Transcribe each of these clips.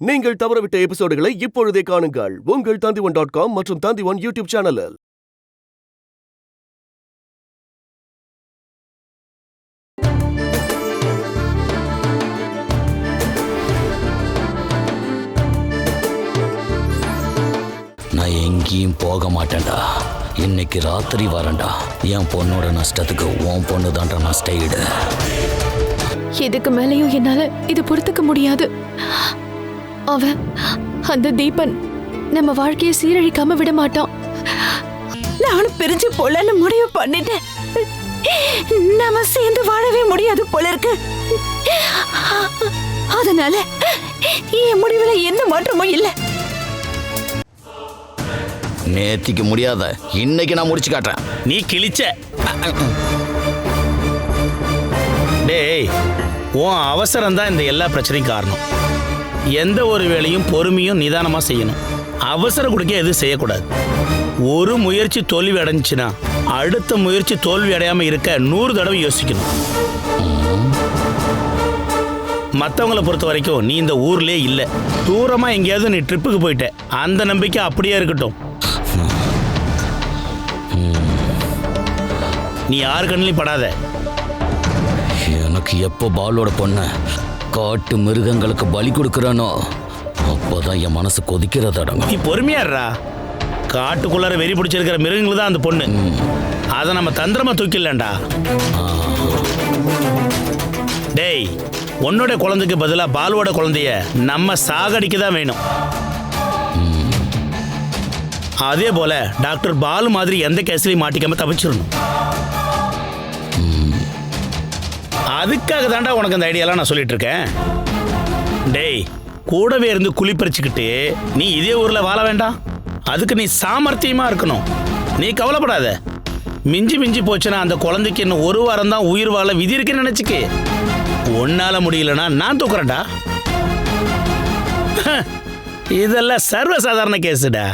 நீங்கள் தவறவிட்ட எபிசோடுகளை இப்பொழுதே காணுங்கள் உங்கள் Tandivan.com மற்றும் Tandivan யூடியூப் சேனலில். நான் எங்கேயும் போக மாட்டேன்டா. இன்னைக்கு ராத்திரி வரேன்டா. என் பொண்ணோட நஷ்டத்துக்கு உன் பொண்ணு தான்டா நஷ்டஈடு. இதுக்கு மேலேயும் என்னால இது பொறுத்துக்க முடியாது. அவன் அந்த தீபன் நம்ம வாழ்க்கையை சீரழிக்காம விட மாட்டான். நானும் பிரிஞ்சு போலன்னு முடிவு பண்ணிட்டேன். நாம சேர்ந்து வாழவே முடியாது போல இருக்கு. அதனால என் முடிவுல எந்த மாற்றமும் இல்லை. நேத்திக்கு முடியாத, இன்னைக்கு நான் முடிச்சு காட்டுறேன். நீ கிழிச்ச. டேய், உன் அவசரம் தான் இந்த எல்லா பிரச்சனையும் காரணம். எந்த ஒரு வேலையும் பொறுமையும் நிதானமாக செய்யணும். அவசரம் கொடுக்க எதுவும் செய்யக்கூடாது. ஒரு முயற்சி தோல்வி அடைஞ்சுன்னா அடுத்த முயற்சி தோல்வி அடையாமல் இருக்க 100 தடவை யோசிக்கணும். மற்றவங்களை பொறுத்த வரைக்கும் நீ இந்த ஊர்லேயே இல்லை, தூரமாக எங்கேயாவது நீ ட்ரிப்புக்கு போயிட்ட. அந்த நம்பிக்கை அப்படியே இருக்கட்டும். நீ யாரு கண்ணிலையும் படாத. எனக்கு எப்போ பாலோட பொண்ண காட்டு மிருகங்களுக்கு பலி கொடுக்குறானோ அப்போதான் என் மனசு கொதிக்கிறதடங்க. நீ பொறுமையாடுறா. காட்டுக்குள்ளார வெறி பிடிச்சிருக்கிற மிருகங்கள் தான் அந்த பொண்ணு. அதை நம்ம தந்திரமா தூக்கிடலாம்டா. டேய், உன்னோட குழந்தைக்கு பதிலாக பாலுவோட குழந்தைய நம்ம சாகடிக்க தான் வேணும். அதே போல டாக்டர் பாலு மாதிரி எந்த கேஸ்லையும் மாட்டிக்காம தப்பிச்சிடணும். அதுக்காக தாண்டா உனக்கு அந்த ஐடியாலாம் நான் சொல்லிட்டு இருக்கேன். டேய், கூடவே இருந்து குழி பறிச்சுக்கிட்டு நீ இதே ஊர்ல வாழ வேண்டாம். அதுக்கு நீ சாமர்த்தியமா இருக்கணும். நீ கவலைப்படாத. மிஞ்சி மிஞ்சி போச்சுன்னா அந்த குழந்தைக்கு இன்னும் 1 வாரம் தான் உயிர் வாழ விதி இருக்குன்னு நினைச்சுக்கு. உன்னால முடியலன்னா நான் தூக்குறேன்டா. இதெல்லாம் சர்வசாதாரண கேஸுடா.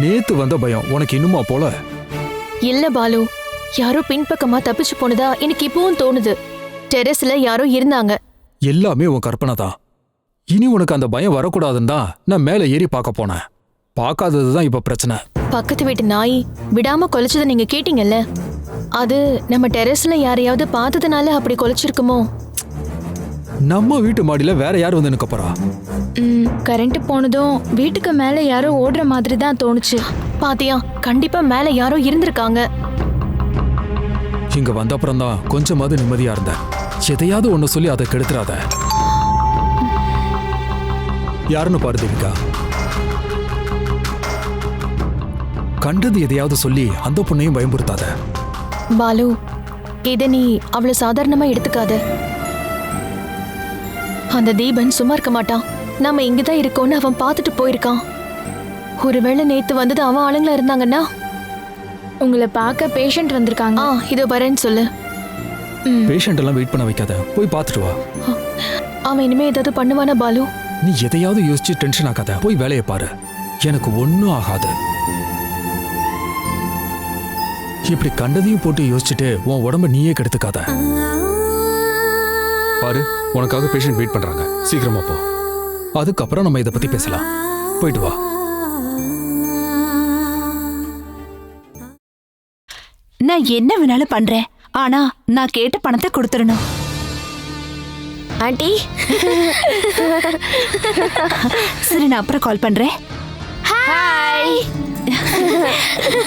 நேத்து வந்த பயம் உனக்கு இன்னுமா போல? இல்ல பாலு, யாரோ பின்பக்கமா தப்பிச்சு போனதா எனக்கு இப்பவும் தோணுது. டெரஸ்ல யாரோ இருந்தாங்க. எல்லாமே உன் கற்பனை தான். இனி உனக்கு அந்த பயம் வரக்கூடாதுன்னு தான் நான் மேல ஏறி பார்க்க போனேன். பார்க்காததுதான் இப்ப பிரச்சனை. பக்கத்து வீட்டு நாய் விடாம கொலைச்சதை நீங்க கேட்டீங்கல்ல, அது நம்ம டெரஸ்ல யாரையாவது பார்த்ததுனால அப்படி கொலைச்சிருக்குமோ? நம்ம வீட்டு மாடியில வேற யார் வந்து நிக்க போறா? கரண்ட் போனதும் வீட்டுக்கு மேல யாரோ ஓடுற மாதிரி தான் தோணுச்சு. பாத்தியா, கண்டிப்பா மேல யாரோ இருந்திருக்காங்க. இங்க வந்த அப்புறம் தான் கொஞ்சமாவது நிம்மதியா இருந்த. எதையாவது ஒண்ணு சொல்லி அதை கெடுத்துறாத. யாருன்னு பாரு தேவிகா. கண்டது எதையாவது சொல்லி அந்த பொண்ணையும் பயமுறுத்தாத. பாலு, இதை நீ அவ்வளவு சாதாரணமா எடுத்துக்காத. அந்த தீபன் சும்மா இருக்க மாட்டான். நாம இங்கதான் இருக்கோம்னு அவன் பார்த்துட்டு போயிருக்கான். ஒருவேளை நேத்து வந்தது அவன் ஆளுங்களா இருந்தாங்கன்னா. உங்களை பார்க்க பேஷண்ட் வந்திருக்காங்க. இதோ வரேன்னு சொல்லு. பேஷண்ட் எல்லாம் வெயிட் பண்ண வைக்காத, போய் பார்த்துட்டு வா. அவன் இனிமே ஏதாவது பண்ணுவானா பாலு? நீ எதையாவது யோசிச்சு டென்ஷன் ஆகாத, போய் வேலையை பாரு. எனக்கு ஒன்னும் ஆகாது. இப்படி கண்டதையும் போட்டு யோசிச்சுட்டு உன் உடம்ப நீயே கெடுத்துக்காத. பாரு, உனக்காக பேஷண்ட் வெயிட் பண்றாங்க. சீக்கிரமா போ. அதுக்கப்புறம் நம்ம இதை பத்தி பேசலாம். போயிட்டு வா. நான் என்ன வேணாலும் பண்றேன். ஆனா நான் கேட்ட பணத்தை கொடுத்துடணும். ஆண்டி, சரி, நான் அப்புறம் கால் பண்றேன். ஹாய்.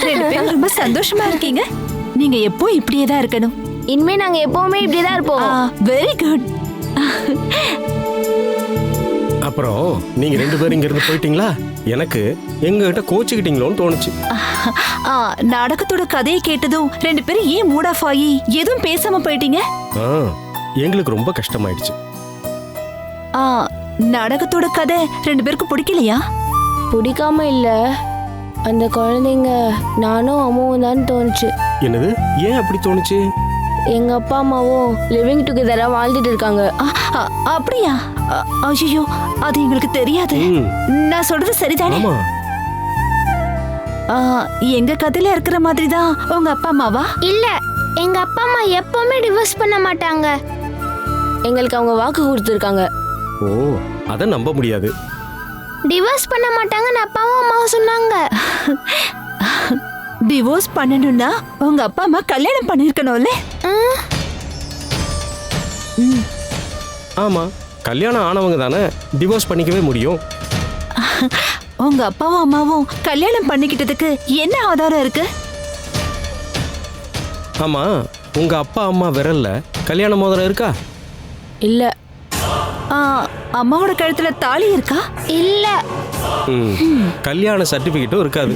2 பேரும் ரொம்ப சந்தோஷமா இருக்கீங்க. நீங்க எப்போ இப்படியே தான் இருக்கணும். இனிமே நாங்க எப்பவுமே இப்படிதான் இருப்போம். Very good. அப்புறம் நீங்க 2 பேரும் இங்க இருந்து போயிட்டீங்களா? எனக்கு எங்ககிட்ட கோச்சுக்கிட்டீங்களோன்னு தோணுச்சு. நாடகத்தோட கதையை கேட்டதும் 2 பேரும் ஏன் மூட் ஆஃப் ஆகி எதுவும் பேசாம போயிட்டீங்க? எங்களுக்கு ரொம்ப கஷ்டமாயிடுச்சு. நாடகத்தோட கதை 2 பேருக்கு பிடிக்கலையா? பிடிக்காம இல்ல, அந்த குழந்தைங்க நானும் அம்மாவும் தான் தோணுச்சு. என்னது? ஏன் அப்படி தோணுச்சு? எங்க அப்பா அம்மாவும் லிவிங் டுகெதரா வாழ்ந்துட்டு இருக்காங்க. அப்படியா? ஐயோ, அது எங்களுக்கு தெரியாது. நான் சொல்றது சரிதானே? எங்க கதையில இருக்கிற மாதிரி தான் உங்க அப்பா அம்மாவா? இல்ல, எங்க அப்பா அம்மா எப்பவுமே டிவோர்ஸ் பண்ண மாட்டாங்க. எங்களுக்கு அவங்க வாக்கு கொடுத்துருக்காங்க. ஓ, அதை நம்ப முடியாது. டிவோர்ஸ் பண்ண மாட்டாங்கன்னு அப்பாவும் அம்மாவும் சொன்னாங்க. டிவோர்ஸ் பண்ணணும்னா உங்க அப்பா அம்மா கல்யாணம் பண்ணிருக்கணும்ல? ஆமா, கல்யாணம் ஆனவங்க தானே டிவோர்ஸ் பண்ணிக்கவே முடியும். உங்க அப்பாவும் அம்மாவும் கல்யாணம் பண்ணிக்கிட்டதுக்கு என்ன ஆதாரம் இருக்கு? ஆமா, உங்க அப்பா அம்மா விரல்ல கல்யாண மோதிரம் இருக்கா? இல்ல. அம்மாவோட கழுத்துல தாலி இருக்கா? இல்ல. கல்யாண சர்டிபிகேட்டும் இருக்காது.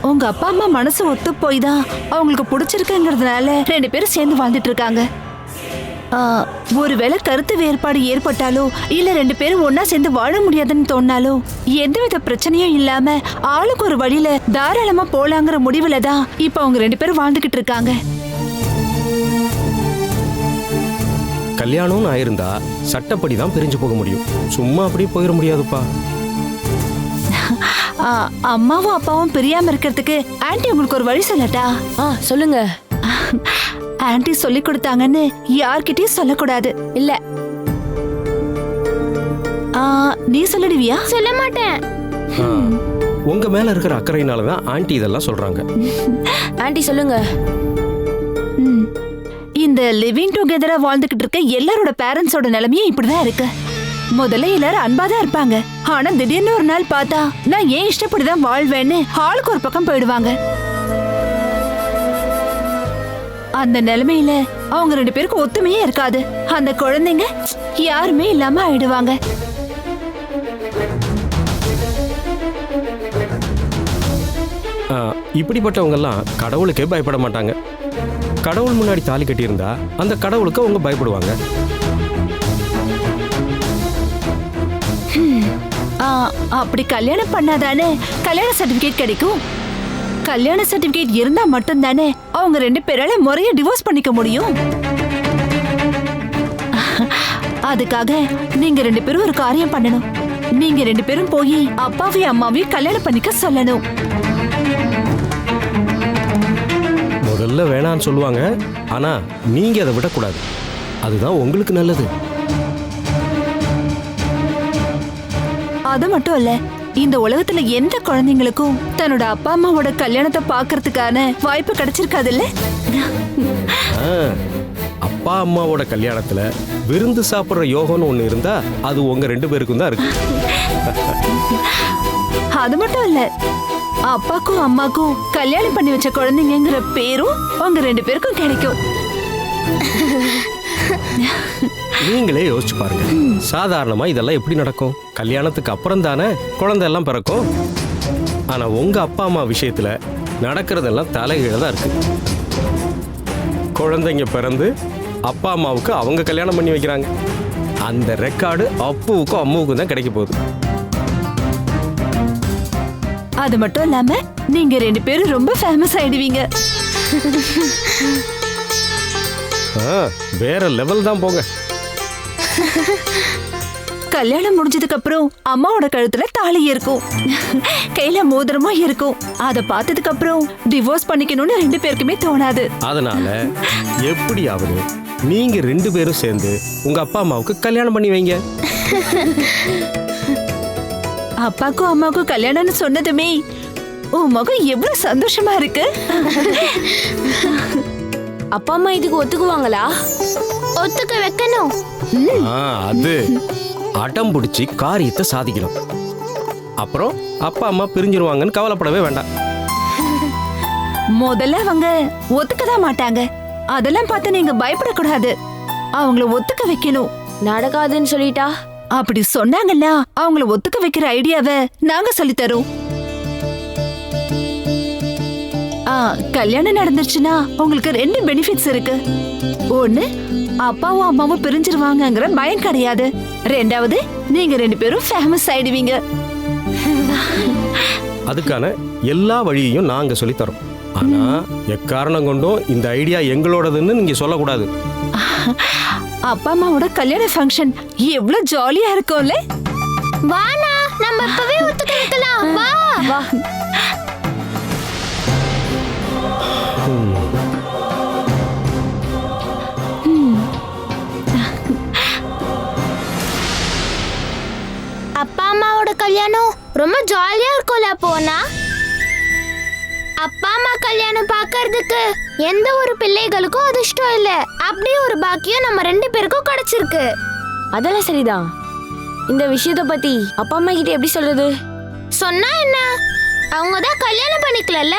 உங்க அப்பா அம்மா மனசு ஒத்து போய் தான் அவங்களுக்கு பிடிச்சிருக்குங்கிறதுனால 2 பேரும் சேர்ந்து வாழ்ந்துட்டு இருக்காங்க. ஒருவேளை கருத்து வேறுபாடு ஏற்பட்டாலோ இல்ல 2 பேரும் ஒன்னா சேர்ந்து வாழ முடியாதுன்னு தோணாலோ எந்தவித பிரச்சனையும் இல்லாம ஆளுக்கு ஒரு வழியில தாராளமா போலாங்கிற முடிவுல தான் இப்ப அவங்க 2 பேரும் வாழ்ந்துகிட்டு இருக்காங்க. கல்யாணம்னு ஆயிருந்தா சட்டப்படி தான் பிரிஞ்சு போக முடியும். சும்மா அப்படி போயிட முடியாதுப்பா. அம்மாவும் அப்பாவும் பிரியாம இருக்கிறதுக்கு ஆன்ட்டி உங்களுக்கு ஒரு வழி சொல்லட்டா? சொல்லுங்க. ஆன்ட்டி சொல்லி கொடுத்தாங்கன்னு யார்கிட்டயும் சொல்லக்கூடாது. இல்ல. நீ சொல்லிடுவியா? சொல்ல மாட்டேன். உங்க மேல இருக்கிற அக்கறையினால தான் ஆன்ட்டி இதெல்லாம் சொல்றாங்க. ஆன்ட்டி சொல்லுங்க. இந்த லிவிங் டுகெதரா வாழ்ந்துகிட்டு இருக்க எல்லாரோட பேரண்ட்ஸோட நிலைமையும் இப்படிதான் இருக்கு. முதல்ல எல்லாரும் அன்பாதான் இருப்பாங்க. ஆனா திடீர்னு ஒரு நாள் பார்த்தா நான் ஏன் இஷ்டப்படிதான் வாழ்வேன்னு ஆளுக்கு ஒரு பக்கம் போயிடுவாங்க. அந்த நிலைமையில அவங்க 2 பேருக்கும் ஒத்துமையே இருக்காது. அந்த குழந்தைங்க யாருமே இல்லாம ஆயிடுவாங்க. இப்படிப்பட்டவங்க எல்லாம் கடவுளுக்கே பயப்பட மாட்டாங்க. கடவுள் முன்னாடி தாலி கட்டியிருந்தா அந்த கடவுளுக்கு அவங்க பயப்படுவாங்க. அப்படி கல்யாணம் பண்ணாதானே கல்யாண சர்டிபிகேட் கிடைக்கும். கல்யாண சர்டிபிகேட் இருந்தா மட்டும்தானே அவங்க 2 பேரால முறையா டிவோர்ஸ் பண்ணிக்க முடியும். அதுக்காக நீங்க 2 பேரும் ஒரு காரியம் பண்ணணும். நீங்க 2 பேரும் போய் அப்பாவையும் அம்மாவையும் கல்யாணம் பண்ணிக்க சொல்லணும். முதல்ல வேணான்னு சொல்லுவாங்க. ஆனா நீங்க அதை விடக்கூடாது. அதுதான் உங்களுக்கு நல்லது. அது மட்டும் இல்ல, இந்த உலகத்துல எந்த குழந்தைங்களுக்கும் தன்னோட அப்பா அம்மாவோட கல்யாணத்தை பாக்குறதுக்கான வாய்ப்பு கிடைச்சிருக்காதுல்ல? அப்பா அம்மாவோட கல்யாணத்துல விருந்து சாப்பிடுற யோகம்னு ஒண்ணு இருந்தா அது உங்க 2 பேருக்கும் தான் இருக்கு. அது மட்டும் இல்ல, அப்பாக்கும் அம்மாக்கும் கல்யாணம் பண்ணி வச்ச குழந்தைங்கிற பேரும் உங்க 2 பேருக்கும் கிடைக்கும். நீங்களே யோசிச்சு பாருங்க. சாதாரணமா இதெல்லாம் எப்படி நடக்கும்? கல்யாணத்துக்கு அப்புறம் தானே குழந்தை எல்லாம் பிறக்கும். ஆனா உங்க அப்பா அம்மா விஷயத்துல நடக்கிறதெல்லாம் தலைகீழ தான் இருக்கு. குழந்தைங்க பிறந்து அப்பா அம்மாவுக்கு அவங்க கல்யாணம் பண்ணி வைக்கிறாங்க. அந்த ரெக்கார்டு அப்புவுக்கும் அம்மாவுக்கும் தான் கிடைக்க போகுது. அது மட்டும் இல்லாம நீங்க 2 பேரும் ரொம்ப ஃபேமஸ் ஆயிடுவீங்க. வேற லெவல் தான் போங்க. கல்யாணம் முடிஞ்சதுக்கு அப்புறம் அம்மாவோட கழுத்துல தாலி இருக்கும், கையில மோதிரமும் இருக்கும். அத பார்த்ததுக்கு அப்புறம் டிவோர்ஸ் பண்ணிக்கணும்னு 2 பேருக்குமே தோணாது. அதனால எப்படியாவது நீங்க 2 பேரும் சேர்ந்து உங்க அப்பா அம்மாவுக்கு கல்யாணம் பண்ணி வைங்க. அப்பாக்கும் அம்மாவுக்கும் கல்யாணம்னு சொன்னதுமே உன் முகம் எவ்வளவு சந்தோஷமா இருக்கு. அப்பா அம்மா இதுக்கு ஒத்துக்குவாங்களா? ஒத்துக்க வைக்கணும். அது அடம் பிடிச்சி காரியத்தை சாதிக்கணும். அப்புறம் அப்பா அம்மா பிரிஞ்சிருவாங்கன்னு கவலைப்படவே வேண்டாம். முதல்ல அவங்க ஒத்துக்கதான் மாட்டாங்க. அதெல்லாம் பார்த்து நீங்க பயப்படக்கூடாது. அவங்கள ஒத்துக்க வைக்கணும். நடக்காதுன்னு சொல்லிட்டா? அப்படி சொன்னாங்கன்னா அவங்கள ஒத்துக்க வைக்கிற ஐடியாவை நாங்க சொல்லித்தரோம். கல்யாணம் நடந்துருச்சுன்னா உங்களுக்கு 2 பெனிஃபிட்ஸ் இருக்கு. ஒண்ணு, அப்பாவும் அம்மாவும் பிரிஞ்சிருவாங்கங்கிற பயம் கிடையாது. 2வது, நீங்க 2 பேரும் ஃபேமஸ் ஆயிடுவீங்க. அதுக்கான எல்லா வழியையும் நாங்க சொல்லித்தரோம். ஆனா எக்காரணம் கொண்டும் இந்த ஐடியா எங்களோடதுன்னு நீங்க சொல்லக்கூடாது. அப்பா அம்மாவோட கல்யாண ஃபங்க்ஷன் எவ்வளவு ஜாலியா இருக்கும்ல. வானா, நம்ம இப்பவே ஒத்துக்க வைக்கலாம். வா. கல்யாணம் ரொம்ப ஜாலியா இருக்கும்ல போனா. அப்பா அம்மா கல்யாணம் பார்க்கிறதுக்கு எந்த ஒரு பிள்ளைகளுக்கும் அதிர்ஷ்டம் இல்ல. அப்படி ஒரு பாக்கியம் நம்ம 2 பேருக்கும் கிடைச்சிருக்கு. அதெல்லாம் சரிதான். இந்த விஷயத்த பத்தி அப்பா அம்மா கிட்ட எப்படி சொல்றது? சொன்னா என்ன, அவங்க தான் கல்யாணம் பண்ணிக்கலல்ல.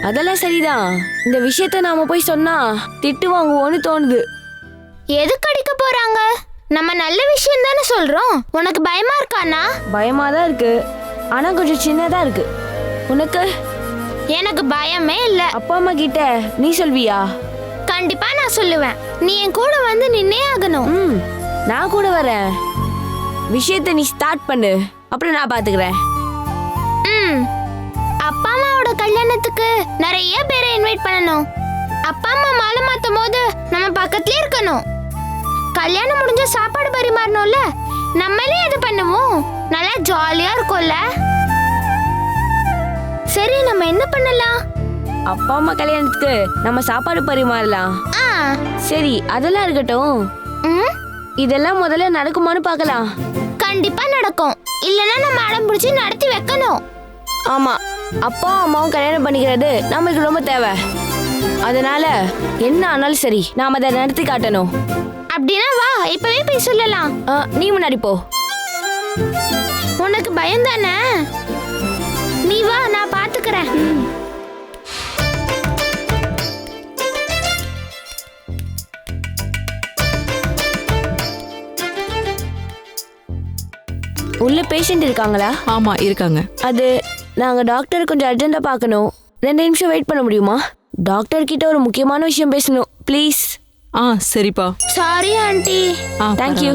அதெல்லாம் சரிதான். இந்த விஷயத்த நாம போய் சொன்னா திட்டு வாங்குவோன்னு தோணுது. எதுக்கு அடிக்க போறாங்க? நம்ம நல்ல விஷயம் தானே சொல்றோம். உனக்கு பயமா இருக்கானா? பயமா தான் இருக்கு, ஆனா கொஞ்சம் சின்னதா இருக்கு. உனக்கு? எனக்கு பயமே இல்ல. அப்பா அம்மா கிட்ட நீ சொல்வியா? கண்டிப்பா நான் சொல்லுவேன். நீ என் கூட வந்து நின்னே ஆகணும். நான் கூட வரேன். விஷயத்தை நீ ஸ்டார்ட் பண்ணு, அப்புறம் நான் பாத்துக்கிறேன். அப்பா அம்மாவோட கல்யாணத்துக்கு நிறைய பேரை இன்வைட் பண்ணணும். அப்பா அம்மா மாலை மாத்தும் போது நம்ம பக்கத்துலயே இருக்கணும். கல்யாணம் முடிஞ்ச சாப்பாடு பரிமாறணும்ல, நம்மளே அது பண்ணுவோம். நல்லா ஜாலியா இருக்கும்ல. சரி, நம்ம என்ன பண்ணலாம்? அப்பா அம்மா கல்யாணத்துக்கு நம்ம சாப்பாடு பரிமாறலாம். சரி, அதெல்லாம் இருக்கட்டும். இதெல்லாம் முதல்ல நடக்குமான்னு பார்க்கலாம். கண்டிப்பா நடக்கும். இல்லனா நம்ம அடம் பிடிச்சி நடத்தி வைக்கணும். ஆமா, அப்பா அம்மாவும் கல்யாணம் பண்ணிக்கிறது நம்மளுக்கு ரொம்ப தேவை. அதனால என்ன ஆனாலும் சரி, நாம அதை நடத்தி காட்டணும். அப்படின்னா வா, இப்பவே போய் சொல்லலாம். நீ முன்னாடி போ. உனக்கு பயம் தானே? நீ வா, நான் பாத்துக்கிறேன். உள்ள பேஷண்ட் இருக்காங்களா? ஆமா இருக்காங்க. அது நாங்க டாக்டர் கொஞ்சம் அர்ஜென்ட்டா பார்க்கணும். 2 நிமிஷம் வெயிட் பண்ண முடியுமா? டாக்டர் கிட்ட ஒரு முக்கியமான விஷயம் பேசணும், ப்ளீஸ். சரிப்பா. Sorry aunty. Thank you.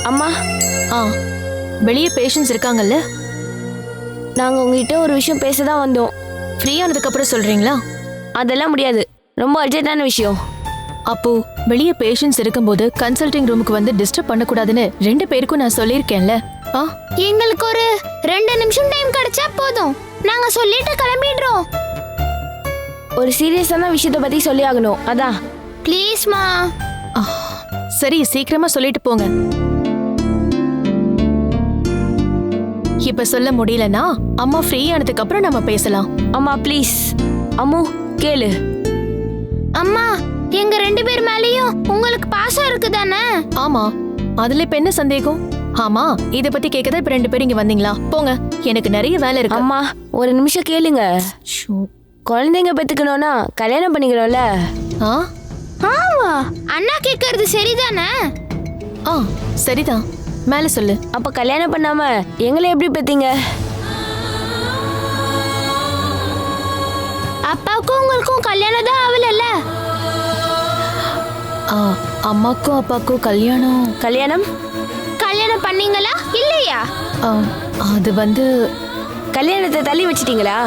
அம்மா, வெளியே பேஷண்ட்ஸ் இருக்காங்கல்ல? நாங்க உங்ககிட்ட ஒரு விஷயம் பேச தான் வந்தோம். ஃப்ரீ ஆனதுக்கு அப்புறம் சொல்றீங்களா? அதெல்லாம் முடியாது, ரொம்ப அர்ஜென்ட்டான விஷயம். அப்போ வெளியே பேஷண்ட்ஸ் இருக்கும்போது கன்சல்டிங் ரூமுக்கு வந்து டிஸ்டர்ப் பண்ணக்கூடாதுன்னு 2 பேருக்கும் நான் சொல்லியிருக்கேன்ல. எங்களுக்கு ஒரு 2 நிமிஷம் டைம் கிடைச்சா போதும். நாங்க சொல்லிட்டு கிளம்பிடுறோம். ஒரு சீரியஸான விஷயத்தை பத்தி சொல்லி ஆகணும், அதான். ப்ளீஸ்மா. சரி, சீக்கிரமா சொல்லிட்டு போங்க. இப்ப சொல்ல முடியலனா அம்மா ஃப்ரீ ஆனதுக்கு அப்புறம் நம்ம பேசலாம். அம்மா ப்ளீஸ். அம்மு கேளு. அம்மா, எங்க 2 பேர் மேலயும் உங்களுக்கு பாசம் இருக்குதானே? ஆமா, அதுல இப்ப என்ன சந்தேகம்? ஆமா, இத பத்தி கேக்கதான் இப்ப 2 பேரும் இங்க வந்தீங்களா? போங்க, எனக்கு நிறைய வேலை இருக்கு. அம்மா ஒரு நிமிஷம் கேளுங்க. குழந்தைங்க பெத்துக்கணும்னா கல்யாணம் பண்ணிக்கணும்ல. ஆமா, அண்ணா கேக்குறது சரிதானே? சரிதான், மேல சொல்லு. அப்ப கல்யாணம் பண்ணாம எங்களை எப்படி பெத்தீங்க? அப்பாவுக்கும் உங்களுக்கும் கல்யாணம் தான் ஆகலல்ல? அம்மாக்கும் அப்பாக்கும் கல்யாணம் பண்ணீங்களா இல்லையா? அது வந்து கல்யாணத்தை தள்ளி வச்சிட்டீங்களா?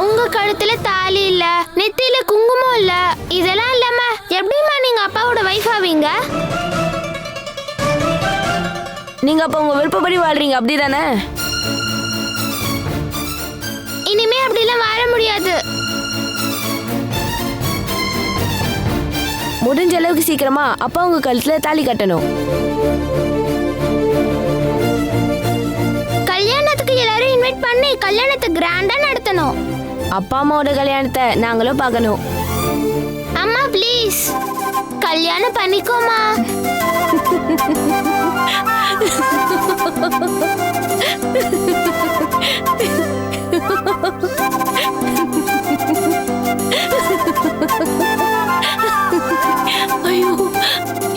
உங்க கழுத்துல தாலி இல்ல, நெத்தியில குங்குமம் இல்ல, இதெல்லாம் இல்லாம எப்படிமா நீங்க அப்பாவோட வைஃப் ஆவீங்க? நீங்க அப்ப உங்க விருப்பப்படி வாழ்றீங்க, அப்படிதானே? இனிமே அப்படிலாம் வாழ முடியாது. முடிஞ்ச அளவுக்கு சீக்கிரமா அப்பா உங்க கழுத்துல தாலி கட்டணும். கல்யாணத்துக்கு எல்லாரும் இன்வைட் பண்ணி கல்யாணத்தை கிராண்டா நடத்தணும். அப்பா அம்மாவோட கல்யாணத்தை நாங்களும் பார்க்கணும். அம்மா ப்ளீஸ், கல்யாணம் பண்ணிக்கோமா. ஐயோ,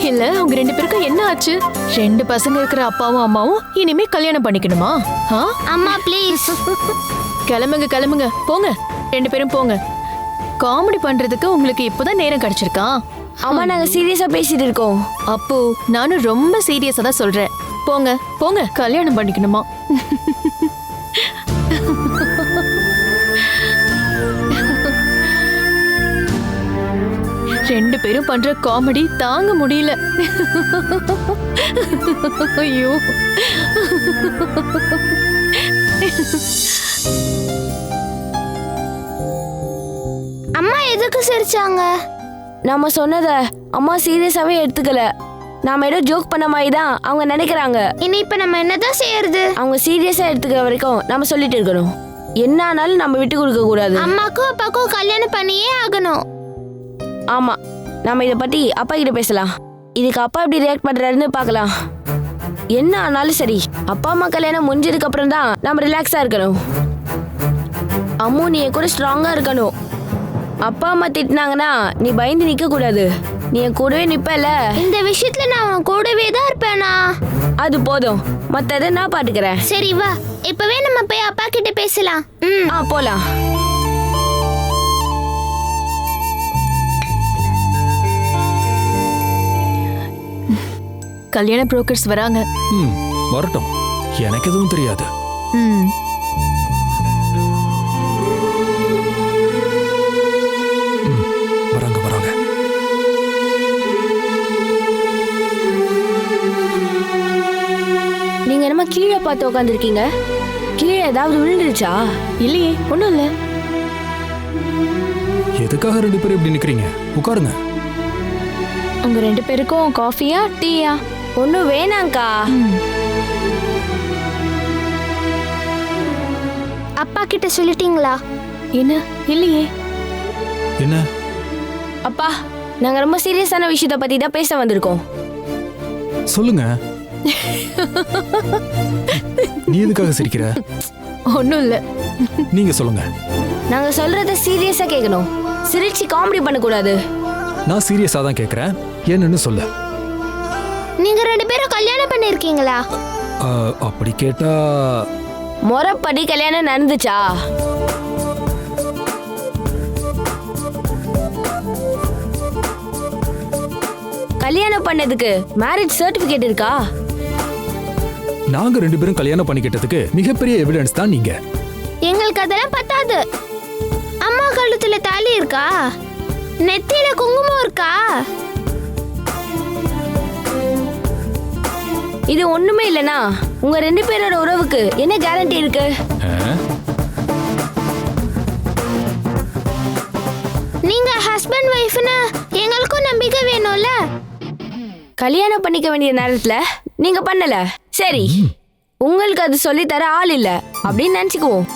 இல்ல அவங்க 2 பேருக்கும் என்ன ஆச்சு? 2 பசங்க இருக்கிற அப்பாவும் அம்மாவும் இனிமே கல்யாணம் பண்ணிக்கணுமா? அம்மா ப்ளீஸ். கிளம்புங்க, போங்க, 2 பேரும் போங்க. காமெடி பண்றதுக்கு உங்களுக்கு இப்பதான் நேரம் கிடைச்சிருக்கா? அம்மா நாங்க சீரியஸா பேசிட்டு இருக்கோம். அப்போ நானும் ரொம்ப சீரியஸா தான் சொல்றேன். போங்க, கல்யாணம் பண்ணிக்கணுமா? ரெண்டு பேரும் பண்ற காமெடி தாங்க முடியல. ஐயோ, அம்மா எதுக்கு சிரிச்சாங்க? நம்ம சொன்னத அம்மா சீரியஸாவே எடுத்துக்கல. நாம ஏதோ ஜோக் பண்ண மாதிரி தான் அவங்க நினைக்கிறாங்க. இனி இப்ப நம்ம என்னதான் செய்யறது? அவங்க சீரியஸா எடுத்துக்கிற வரைக்கும் நம்ம சொல்லிட்டு இருக்கணும். என்ன ஆனாலும் நம்ம விட்டு கொடுக்க கூடாது. அம்மாக்கும் அப்பாக்கும் கல்யாணம் பண்ணியே ஆகணும். ஆமா, நம்ம இத பத்தி அப்பா கிட்ட பேசலாம். இதுக்கு அப்பா எப்படி ரியாக்ட் பண்றாருன்னு பார்க்கலாம். என்ன ஆனாலும் சரி, அப்பா அம்மா கல்யாணம் முடிஞ்சதுக்கு அப்புறம் தான் நம்ம ரிலாக்ஸா இருக்கணும். அம்மு நீ கூட ஸ்ட்ராங்கா இருக்கணும். அப்பா அம்மா திட்டினாங்கன்னா நீ பயந்து நிக்க கூடாது. நீ என் கூடவே நிப்பல. இந்த விஷயத்துல நான் உன் கூடவே தான் இருப்பேனா? அது போதும், மத்ததை நான் பாத்துக்கிறேன். சரி வா, இப்பவே நம்ம போய் அப்பா கிட்ட பேசலாம். போலாம். கல்யாண புரோக்கர்ஸ் வராங்க. வரட்டும், எனக்கு எதுவும் தெரியாது. வராங்க வராங்க. நீங்க என்னமா கீழே பார்த்து உட்காந்துருக்கீங்க? கீழே ஏதாவது விழுந்துருச்சா? இல்லையே, ஒண்ணும் இல்ல. எதுக்காக 2 பேரும் இப்படி நிக்கிறீங்க? உட்காருங்க. உங்க 2 பேருக்கும் காஃபியா டீயா? ஒன்னும் வேணாங்க்கா. அப்பா கிட்ட சொல்லிட்டீங்களா? என்ன? இல்லையே. என்ன? அப்பா, நாங்க ரொம்ப சீரியஸான விஷயத்தை பத்தி தான் பேச வந்திருக்கோம். சொல்லுங்க. நீ எதுக்காக சிரிக்கிற? ஒண்ணும் இல்ல. நீங்க சொல்லுங்க. நாங்க சொல்றத சீரியஸா கேட்கணும். சிரிச்சு காமெடி பண்ண கூடாது. நான் சீரியஸா தான் கேக்குறேன். என்னன்னு சொல்லு. நீங்க 2 பேரும் கல்யாணம் பண்ணிருக்கீங்களா? அப்படி கேட்டா முறைப்படி கல்யாணம் நடந்துச்சா? கல்யாணம் பண்ணதுக்கு மேரேஜ் சர்டிபிகேட் இருக்கா? நாங்க 2 பேரும் கல்யாணம் பண்ணிக்கிட்டதுக்கு மிகப்பெரிய எவிடன்ஸ் தான் நீங்க. எங்களுக்கு அதெல்லாம் பத்தாது. அம்மா கழுத்துல தாலி இருக்கா? நெத்தியில குங்குமம் இருக்கா? இது ஒண்ணுமே இல்லனா உங்க 2 பேரோட உறவுக்கு என்ன கேரண்டி இருக்கு? நீங்க ஹஸ்பண்ட் வைஃப்னா எங்களுக்கும் நம்பிக்கை வேணும்ல. கல்யாணம் பண்ணிக்க வேண்டிய நேரத்துல நீங்க பண்ணல. சரி, உங்களுக்கு அது சொல்லி தர ஆள் இல்ல அப்படின்னு நினைச்சுக்குவோம்.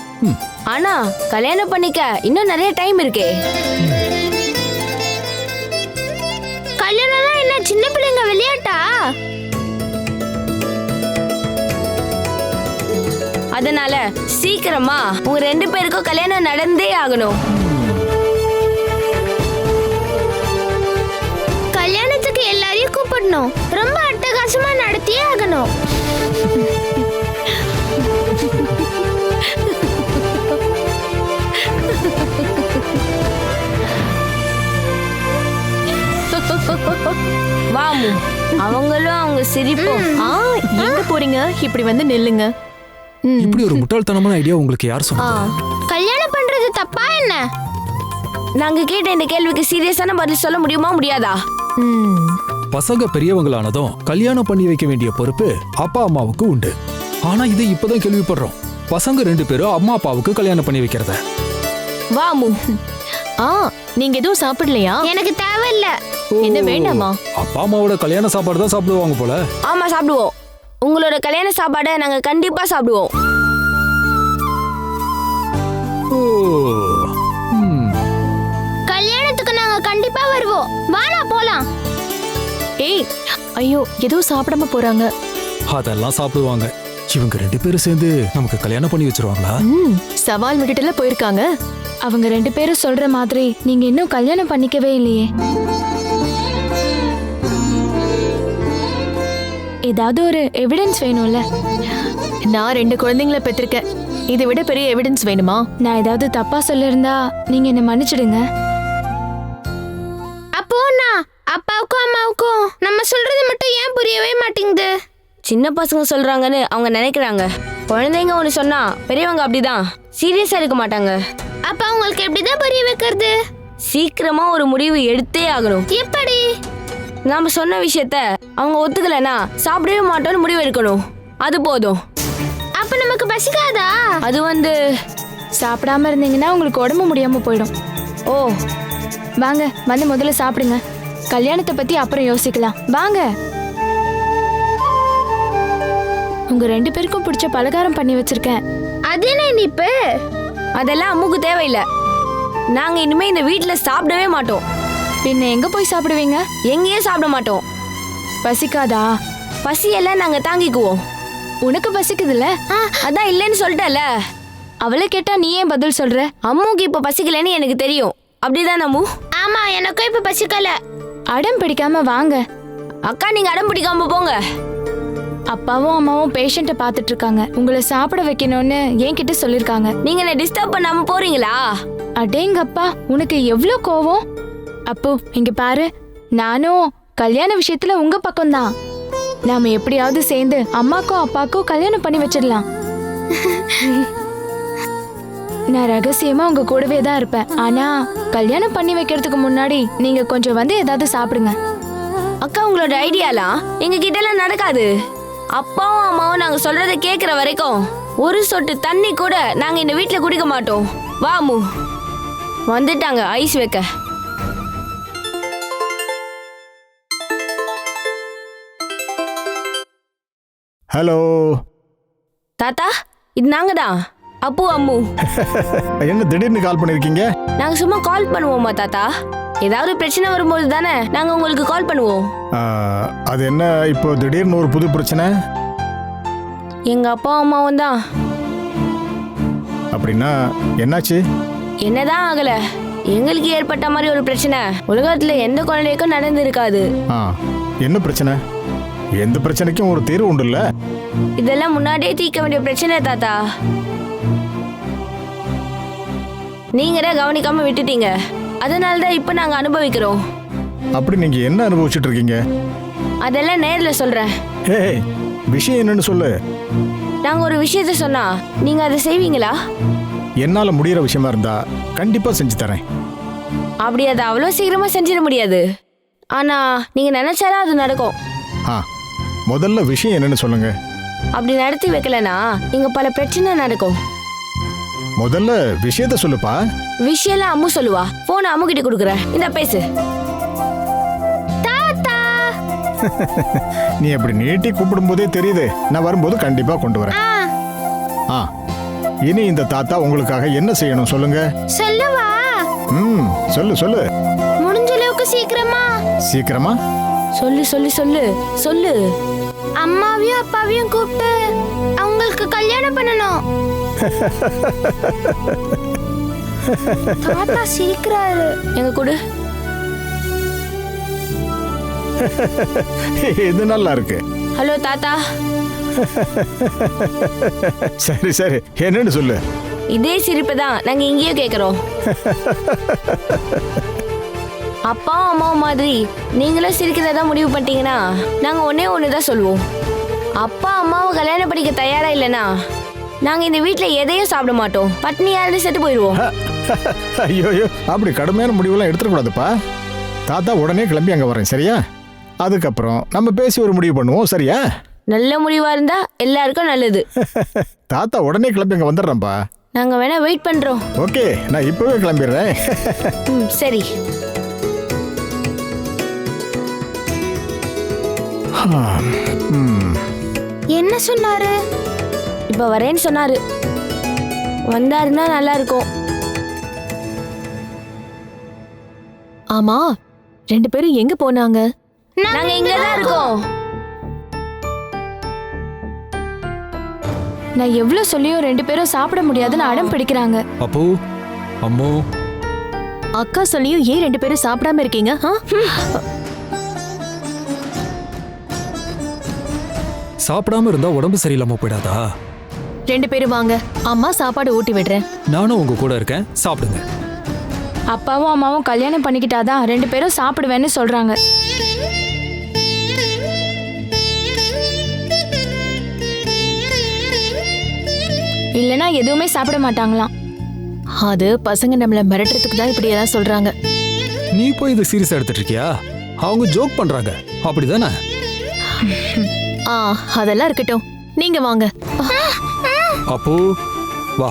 ஆனா கல்யாணம் பண்ணிக்க இன்னும் நிறைய டைம் இருக்கே. கல்யாணம்னா என்ன சின்ன பிள்ளைங்க விளையாட்டா? அதனால சீக்கிரமா உங்க 2 பேருக்கும் கல்யாணம் நடந்தே ஆகணும். கல்யாணத்துக்கு எல்லாரையும் கூப்பிடணும். ரொம்ப அட்டகாசமா நடத்தியே ஆகணும். வாமு, அவங்களும் அவங்க சிரிப்பும். எங்க போறீங்க? இப்படி வந்து நில்லுங்க. இப்படி ஒரு முட்டாள்தனமான ஐடியா உங்களுக்கு யார் சொன்னது? கல்யாணம் பண்றது தப்பா என்ன? நாங்க கேட்ட இந்த கேள்விக்கு சீரியஸான பதில் சொல்ல முடியுமா முடியாதா? பசங்க பெரியவங்களானதும் கல்யாணம் பண்ணி வைக்க வேண்டிய பொறுப்பு அப்பா அம்மாவுக்கு உண்டு. ஆனா இதை இப்பதான் கேள்விப்படுறோம். பசங்க 2 பேரும் அம்மா அப்பாவுக்கு கல்யாணம் பண்ணி வைக்கிறத. வாமு, நீங்க எதுவும் சாப்பிடலையா? எனக்கு தேவையில்ல. என்ன வேண்டாமா? அப்பா அம்மாவோட கல்யாண சாப்பாடு தான் சாப்பிடுவாங்க போல. ஆமா சாப்பிடுவோம். உங்களோட கல்யாண சாப்பாடை நாங்க கண்டிப்பா சாப்பிடுவோம். கல்யாணத்துக்கு நாங்க கண்டிப்பா வருவோம். வாடா போலாம். ஏய், ஐயோ, ஏதோ சாப்பிடாம போறாங்க. அதெல்லாம் சாப்பிடுவாங்க. இவங்க 2 பேரும் சேர்ந்து நமக்கு கல்யாணம் பண்ணி வச்சிருவாங்களா? சவால் விட்டுட்டுல போயிருக்காங்க. அவங்க 2 பேரும் சொல்ற மாதிரி நீங்க இன்னும் கல்யாணம் பண்ணிக்கவே இல்லையே. ஏதாவது ஒரு எவிடன்ஸ் வேணும்ல. நான் 2 குழந்தைங்களை பெற்றிருக்கேன். இதை விட பெரிய எவிடன்ஸ் வேணுமா? நான் ஏதாவது தப்பா சொல்லிருந்தா நீங்க என்ன மன்னிச்சிடுங்க. அப்போ நான் அப்பாவுக்கும் அம்மாவுக்கும் நம்ம சொல்றது மட்டும் ஏன் புரியவே மாட்டேங்குது? சின்ன பசங்க சொல்றாங்கன்னு அவங்க நினைக்கிறாங்க. குழந்தைங்க ஒண்ணு சொன்னா பெரியவங்க அப்படிதான் சீரியஸா இருக்க மாட்டாங்க. அப்ப அவங்களுக்கு எப்படிதான் புரிய வைக்கிறது? சீக்கிரமா ஒரு முடிவு எடுத்தே ஆகணும். எப்படி? நாம சொன்ன விஷயத்த அவங்க ஒத்துக்கலனா சாப்பிடவே மாட்டோம்னு முடிவு எடுக்கணும். அது போதும். அப்ப நமக்கு பசிக்காதா? அது சாப்பிடாம இருந்தீங்கன்னா உங்களுக்கு உடம்பு முடியாம போயிடும். ஓ, வாங்க வந்து முதல்ல சாப்பிடுங்க. கல்யாணத்தை பத்தி அப்புறம் யோசிக்கலாம். வாங்க. உங்க 2 பேருக்கும் பிடிச்ச பலகாரம் பண்ணி வச்சிருக்கேன். அது என்ன இனிப்பு? அதெல்லாம் அம்முக்கு தேவையில்லை. நாங்க இனிமே இந்த வீட்ல சாப்பிடவே மாட்டோம். பின்ன எங்க போய் சாப்பிடுவீங்க? எங்கேயும் சாப்பிட மாட்டோம். பசிக்காதா? பசியெல்லாம் நாங்க தாங்கிக்குவோம். உனக்கு பசிக்குதுல்ல? அதான் இல்லைன்னு சொல்லிட்டல. அவளை கேட்டா நீ ஏன் பதில் சொல்ற? அம்முக்கு இப்ப பசிக்கலன்னு எனக்கு தெரியும். அப்படிதான் அம்மு? ஆமா, எனக்கும் இப்ப பசிக்கல. அடம் பிடிக்காம வாங்க. அக்கா நீங்க அடம் பிடிக்காம போங்க. அப்பாவும் அம்மாவும் பேஷண்ட்டை பார்த்துட்டு இருக்காங்க. உங்களை சாப்பிட வைக்கணும்னு என்கிட்ட சொல்லிருக்காங்க. நீங்க என்ன டிஸ்டர்ப் பண்ணாம போறீங்களா? அடேங்கப்பா, உனக்கு எவ்வளோ கோவம். அப்போ இங்க பாரு, நானும் கல்யாண விஷயத்துல உங்க பக்கம்தான். நாம எப்படியாவது சேர்ந்து அம்மாக்கும் அப்பாக்கும் கல்யாணம் பண்ணி வச்சிடலாம். நான் ரகசியமா உங்க கூடவே தான் இருப்பேன். ஆனா கல்யாணம் பண்ணி வைக்கிறதுக்கு முன்னாடி நீங்க கொஞ்சம் வந்து ஏதாவது சாப்பிடுங்க. அக்கா உங்களோட ஐடியாலாம் எங்க கிட்ட எல்லாம் நடக்காது. அப்பாவும் அம்மாவும் நாங்க சொல்றத கேக்குற வரைக்கும் ஒரு சொட்டு தண்ணி கூட நாங்க இந்த வீட்ல குடிக்க மாட்டோம். வா அம்மு. வந்துட்டாங்க ஐஸ் வைக்க. ஹலோ தாத்தா, இது நாங்க தான், அப்பு அம்மு. என்ன திடீர்னு கால் பண்ணிருக்கீங்க? நாங்க சும்மா கால் பண்ணுவோமா தாத்தா? ஏதாவது பிரச்சனை வரும்போது தானே நாங்க உங்களுக்கு கால் பண்ணுவோம். அது என்ன இப்போ திடீர்னு ஒரு புது பிரச்சனை? எங்க அப்பா அம்மாவும் தான். அப்படின்னா என்னாச்சு? என்னதான் ஆகல, எங்களுக்கு ஏற்பட்ட மாதிரி ஒரு பிரச்சனை உலகத்துல எந்த குழந்தைக்கும் நடந்து இருக்காது. என்ன பிரச்சனை? எந்த பிரச்சனைக்கும் ஒரு தீர்வு உண்டுல்ல? இதெல்லாம் முன்னாடியே தீர்க்க வேண்டிய பிரச்சனை தாத்தா. நீங்க தான் கவனிக்காம விட்டுட்டீங்க. அதனாலதான் இப்ப நாங்க அனுபவிக்கிறோம். அப்படி நீங்க என்ன அனுபவிச்சுட்டு இருக்கீங்க? அதெல்லாம் நேர்ல சொல்றேன். விஷயம் என்னன்னு சொல்லு. நாங்க ஒரு விஷயத்த சொன்னா நீங்க அதை செய்வீங்களா? என்னால முடியற விஷயமா இருந்தா கண்டிப்பா செஞ்சு தரேன். அப்படி அதை அவ்வளவு சீக்கிரமா செஞ்சிட முடியாது. ஆனா நீங்க நினைச்சாதான் அது நடக்கும். முதல்ல விஷயம் என்னன்னு சொல்லுங்க. அப்படி நடத்தி வைக்கலனா இங்க பல பிரச்சனை நடக்கும். முதல்ல விஷயத்த சொல்லுப்பா. விஷயம்லாம் அம்மு சொல்லுவா. போன் அம்மு கிட்ட கொடுக்குறேன், இந்த பேசு. தாத்தா, நீ அப்படி நீட்டி கூப்பிடும் போதே தெரியுது. நான் வரும்போது கண்டிப்பா கொண்டு வரேன். இனி இந்த தாத்தா உங்களுக்காக என்ன செய்யணும் சொல்லுங்க. சொல்லுவா. சொல்லு சொல்லு. முடிஞ்ச அளவுக்கு சீக்கிரமா. சீக்கிரமா சொல்லு சொல்லு சொல்லு சொல்லு. அம்மாவையும் அப்பாவையும் கூப்பிட்டு அவங்களுக்கு கல்யாணம் பண்ணணும். தாத்தா சிரிக்கிறாரு. எங்க கூட இது நல்லா இருக்கு. ஹலோ தாத்தா. சரி சரி, என்னன்னு சொல்லு. இதே சிரிப்பு தான் நாங்க இங்கேயும் கேக்குறோம். அப்பாவும் அம்மாவும் மாதிரி நீங்களும் சிரிக்கிறதா முடிவு பண்ணிட்டீங்கன்னா நாங்க ஒண்ணுதான் சொல்லுவோம். அப்பா அம்மாவை கல்யாணம் பண்ணிக்க தயாரா இல்லைன்னா நாங்க இந்த வீட்டுல எதையும் சாப்பிட மாட்டோம். பட்னியாரு செத்து போயிடுவோம். ஐயோ அப்படி கடுமையான முடிவெல்லாம் எடுத்துக்கூடாதுப்பா. தாத்தா உடனே கிளம்பி அங்க வரேன், சரியா? அதுக்கப்புறம் நம்ம பேசி ஒரு முடிவு பண்ணுவோம், சரியா? நல்ல முடிவா இருந்தா எல்லாருக்கும் நல்லது. தாத்தா உடனே கிளம்பி அங்க வந்துடுறேன்ப்பா. நாங்க வேணா வெயிட் பண்றோம். ஓகே, நான் இப்பவே கிளம்பிடுறேன். சரி. என்ன சொன்னாரு? இப்ப வரேன்னு சொன்னாரு. வந்தாருன்னா நல்லா இருக்கும். ஆமா, 2 பேரும் எங்க போனாங்க? நாங்க இங்கதான் இருக்கோம். நான் எவ்வளவு சொல்லியும் 2 பேரும் சாப்பிட முடியாதுன்னு அடம் பிடிக்கிறாங்க. அப்போ அம்மோ, அக்கா சொல்லியும் ஏன் 2 பேரும் சாப்பிடாம இருக்கீங்க? சாப்பிடாம இருந்தா உடம்பு சரியில்லாம போயிடாதா? 2 பேரும் வாங்க, அம்மா சாப்பாடு ஊட்டி விடுறேன். நானும் உங்க கூட இருக்கேன், சாப்பிடுங்க. அப்பாவும் அம்மாவும் கல்யாணம் பண்ணிக்கிட்டாதான் 2 பேரும் சாப்பிடுவேன்னு சொல்றாங்க. இல்லனா எதுவுமே சாப்பிட மாட்டாங்களாம். அது பசங்க நம்மள மிரட்டுறதுக்கு தான் இப்படி எல்லாம் சொல்றாங்க. நீ போய் இது சீரியஸா எடுத்துட்டு இருக்கியா? அவங்க ஜோக் பண்றாங்க, அப்படிதானே? அதெல்லாம் இருக்கட்டும், நீங்க வாங்க. அப்போ வா,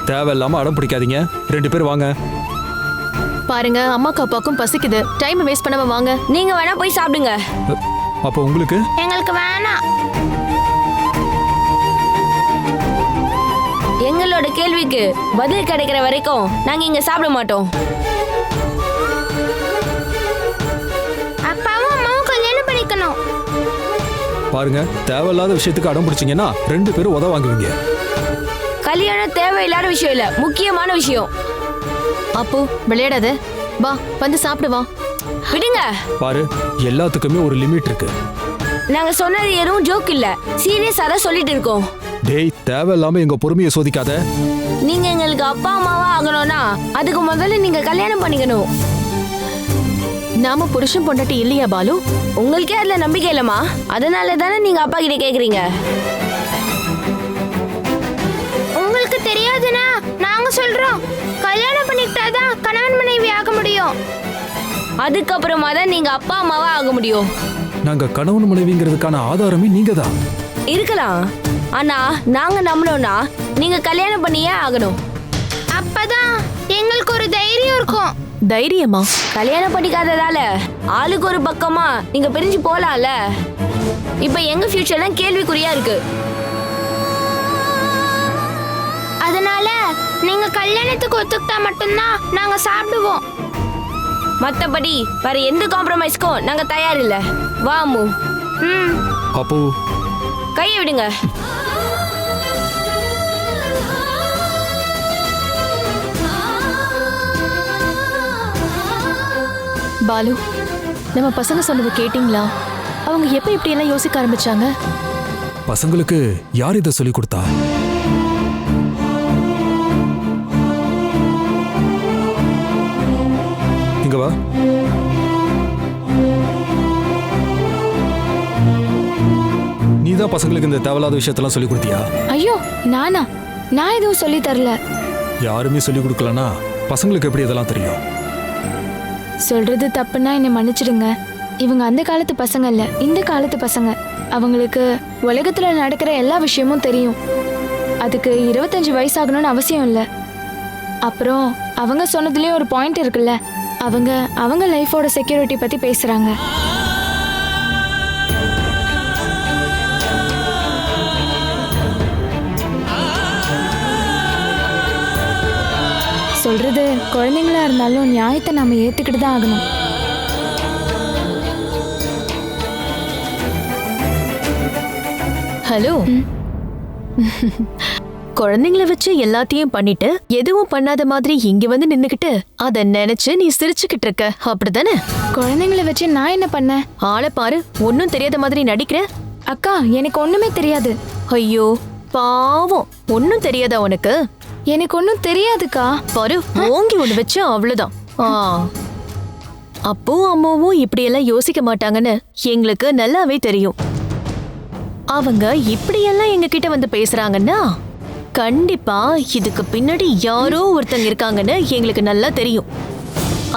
தேவையில்லாம அடம் பிடிக்காதீங்க. 2 பேர் வாங்க. பாருங்க, அம்மாக்கு அப்பாக்கும் பசிக்குது. டைம் வேஸ்ட் பண்ணாம வாங்க. நீங்க வேணா போய் சாப்பிடுங்க. அப்போ உங்களுக்கு? எங்களுக்கு வேணாம். எங்களோட கேள்விக்கு பதில் கிடைக்கிற வரைக்கும் நாங்க இங்க சாப்பிட மாட்டோம். அப்பாவும் அம்மாவும் கல்யாணம் பண்ணிக்கணும். பாருங்க, தேவையில்லாத விஷயத்துக்கு அடம் பிடிச்சீங்கன்னா 2 பேரும் உத வாங்குவீங்க. கல்யாணம் தேவையில்லாத விஷயம் இல்ல, முக்கியமான விஷயம். அப்போ விளையாடாத, வா வந்து சாப்பிடு வா. விடுங்க. பாரு, எல்லாத்துக்குமே ஒரு லிமிட் இருக்கு. நாங்க சொன்னது எதுவும் ஜோக் இல்ல, சீரியஸா தான் சொல்லிட்டு இருக்கோம். டேய், தேவையில்லாம எங்க பொறுமையை சோதிக்காத. நீங்க எங்களுக்கு அப்பா அம்மாவா ஆகணும்னா அதுக்கு முதல்ல நீங்க கல்யாணம் பண்ணிக்கணும். நாம புருஷன் பொண்டாட்டி இல்லையா பாலு? உங்களுக்கே அதுல நம்பிக்கை இல்லமா, அதனால தானே நீங்க அப்பா கிட்ட கேக்குறீங்க. உங்களுக்கு தெரியாதுன்னா நாங்க சொல்றோம், கல்யாணம் பண்ணிக்கிட்டாதான் கணவன் மனைவி ஆக முடியும். அதுக்கப்புறமா தான் நீங்க அப்பா அம்மாவா ஆக முடியும். நாங்க கணவன் மனைவிங்கிறதுக்கான ஆதாரமே நீங்க தான். இருக்கலாம், ஆனா நாங்க நம்பணும்னா நீங்க கல்யாணம் பண்ணியே ஆகணும். அப்பதான் எங்களுக்கு ஒரு தைரியம் இருக்கும். தைரியமா? கல்யாணம் பண்ணிக்காததால ஆளுக்கு ஒரு பக்கமா நீங்க பிரிஞ்சு போலாம்ல. இப்ப எங்க ஃபியூச்சர்லாம் கேள்விக்குறியா இருக்கு. அதனால நீங்க கல்யாணத்துக்கு ஒத்துக்கிட்டா மட்டும்தான் நாங்க சாப்பிடுவோம். மத்தபடி வேற எந்த காம்ப்ரமைஸ்க்கும் நாங்க தயார் இல்ல. வா அம்மு. அப்போ கையை விடுங்க. பாலு, நம்ம பசங்க சொன்னது கேட்டிங்களா? அவங்க எப்ப இப்படி எல்லாம் யோசிக்க ஆரம்பிச்சாங்க? பசங்களுக்கு யார் இதை சொல்லி கொடுத்தா? இங்க வா. நீதான் பசங்களுக்கு இந்த தேவையில்லாத விஷயத்தெல்லாம் சொல்லி கொடுத்தியா? ஐயோ, நானா? நான் எதுவும் சொல்லி தரல. யாருமே சொல்லி கொடுக்கலனா பசங்களுக்கு எப்படி இதெல்லாம் தெரியும்? சொல்றது தப்புன்னா என்னை மன்னிச்சிடுங்க. இவங்க அந்த காலத்து பசங்க இல்ல, இந்த காலத்து பசங்க. அவங்களுக்கு உலகத்துல நடக்கிற எல்லா விஷயமும் தெரியும். அதுக்கு 25 வயசாகணும்னு அவசியம் இல்லை. அப்புறம் அவங்க சொன்னதுலயும் ஒரு பாயிண்ட் இருக்குல்ல, அவங்க லைஃபோட செக்யூரிட்டி பத்தி பேசுறாங்க. சொல்றது குழந்தைங்களா இருந்தாலும் நியாயத்தை நாம ஏத்துக்கிட்டு தான் ஆகணும். ஹலோ, குழந்தைங்கள வச்சு எல்லாத்தையும் பண்ணிட்டு எதுவும் பண்ணாத மாதிரி இங்க வந்து நின்னுக்கிட்டு அத நினைச்சு நீ சிரிச்சுக்கிட்டு இருக்க, அப்படிதானே? குழந்தைங்கள வச்சு நான் என்ன பண்ணேன்? ஆளை பாரு, ஒன்னும் தெரியாத மாதிரி நடிக்கிற. அக்கா, எனக்கு ஒண்ணுமே தெரியாது. ஐயோ பாவம், ஒன்னும் தெரியாதா உனக்கு? எனக்கு ஒன்னும் தெரியாதுக்கா. பாரு, ஓங்கி ஒண்ணு வச்சு அவ்வளவுதான். அப்போ அம்மாவும் இப்படியெல்லாம் யோசிக்க மாட்டாங்கன்னு எங்களுக்கு நல்லாவே தெரியும். அவங்க இப்படியெல்லாம் எங்க கிட்ட வந்து பேசுறாங்கன்னா கண்டிப்பா இதுக்கு பின்னாடி யாரோ ஒருத்தங்க இருக்காங்கன்னு எங்களுக்கு நல்லா தெரியும்.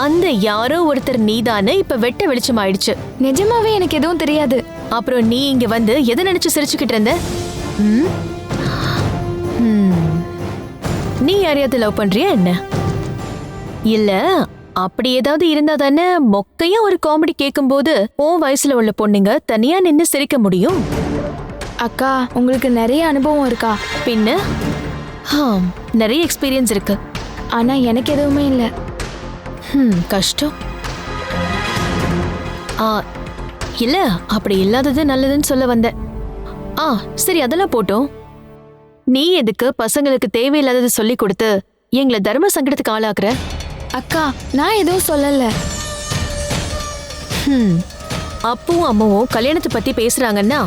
அந்த யாரோ ஒருத்தர் நீதானே இப்ப வெட்ட வெளிச்சம் ஆயிடுச்சு. நிஜமாவே எனக்கு எதுவும் தெரியாது. அப்புறம் நீ இங்க வந்து எதை நினைச்சு சிரிச்சுக்கிட்டு இருந்த? நீ யாரையாவது லவ் பண்றியா என்ன? இல்ல அப்படி ஏதாவது இருந்தா தானே மொக்கையா ஒரு காமெடி கேட்கும் போது உன் வயசுல உள்ள பொண்ணுங்க தனியா நின்னு சிரிக்க முடியும். அக்கா, உங்களுக்கு நிறைய அனுபவம் இருக்கா? பின்ன நிறைய எக்ஸ்பீரியன்ஸ் இருக்கு. ஆனா எனக்கு எதுவுமே இல்லை. கஷ்டம். இல்ல அப்படி இல்லாதது நல்லதுன்னு சொல்ல வந்தேன். சரி, அதெல்லாம் போட்டோம். நீ எதுக்கு பசங்களுக்கு தேவையில்லாதது சொல்லி கொடுத்து எங்களை தர்ம சங்கடத்துக்கு ஆளாக்குற? அக்கா, நான் எதுவும் சொல்லல. அப்புவும் அம்மாவும் கல்யாணத்தை பத்தி பேசுறாங்கன்னா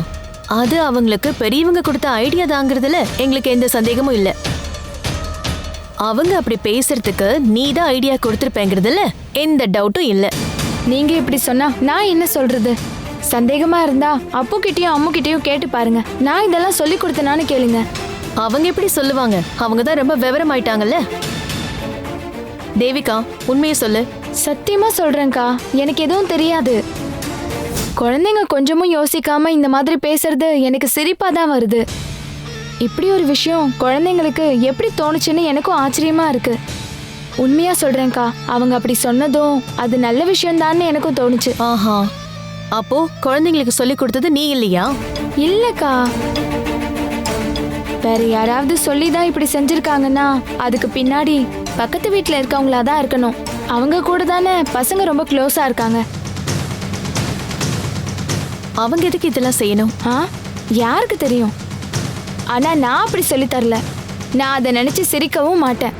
அது அவங்களுக்கு பெரியவங்க கொடுத்த ஐடியா தாங்கிறதுல எங்களுக்கு எந்த சந்தேகமும் இல்ல. அவங்க அப்படி பேசுறதுக்கு நீ தான் ஐடியா கொடுத்துருப்பேங்கிறதுல எந்த டவுட்டும் இல்ல. நீங்க இப்படி சொன்னா நான் என்ன சொல்றது? சந்தேகமா இருந்தா அப்பு கிட்டயும் அம்மு கிட்டயும் கேட்டு பாருங்க. நான் இதெல்லாம் சொல்லி கொடுத்தனான்னு கேளுங்க. அவங்க எப்படி சொல்லுவாங்க? அவங்க தான் ரொம்ப விவரம் ஆயிட்டாங்கல்ல. தேவிகா, உண்மையை சொல்லு. சத்தியமா சொல்றேன்க்கா, எனக்கு எதுவும் தெரியாது. குழந்தைங்க கொஞ்சமும் யோசிக்காம இந்த மாதிரி பேசுறது எனக்கு சிரிப்பா தான் வருது. இப்படி ஒரு விஷயம் குழந்தைங்களுக்கு எப்படி தோணுச்சுன்னு எனக்கும் ஆச்சரியமா இருக்கு. உண்மையா சொல்றேன்க்கா, அவங்க அப்படி சொன்னதும் அது நல்ல விஷயம் தான்னு எனக்கும் தோணுச்சு. ஆஹா, அப்போ குழந்தைங்களுக்கு சொல்லி கொடுத்தது நீ இல்லையா? இல்லக்கா. வேற யாராவது சொல்லி தான் இப்படி செஞ்சிருக்காங்கன்னா அதுக்கு பின்னாடி பக்கத்து வீட்டில் இருக்கவங்களா தான் இருக்கணும். அவங்க கூட தானே பசங்க ரொம்ப க்ளோஸா இருக்காங்க. அவங்க எதுக்கு இதெல்லாம் செய்யணும்? யாருக்கு தெரியும்? ஆனா நான் அப்படி சொல்லி தரல. நான் அதை நினைச்சு சிரிக்கவும் மாட்டேன்.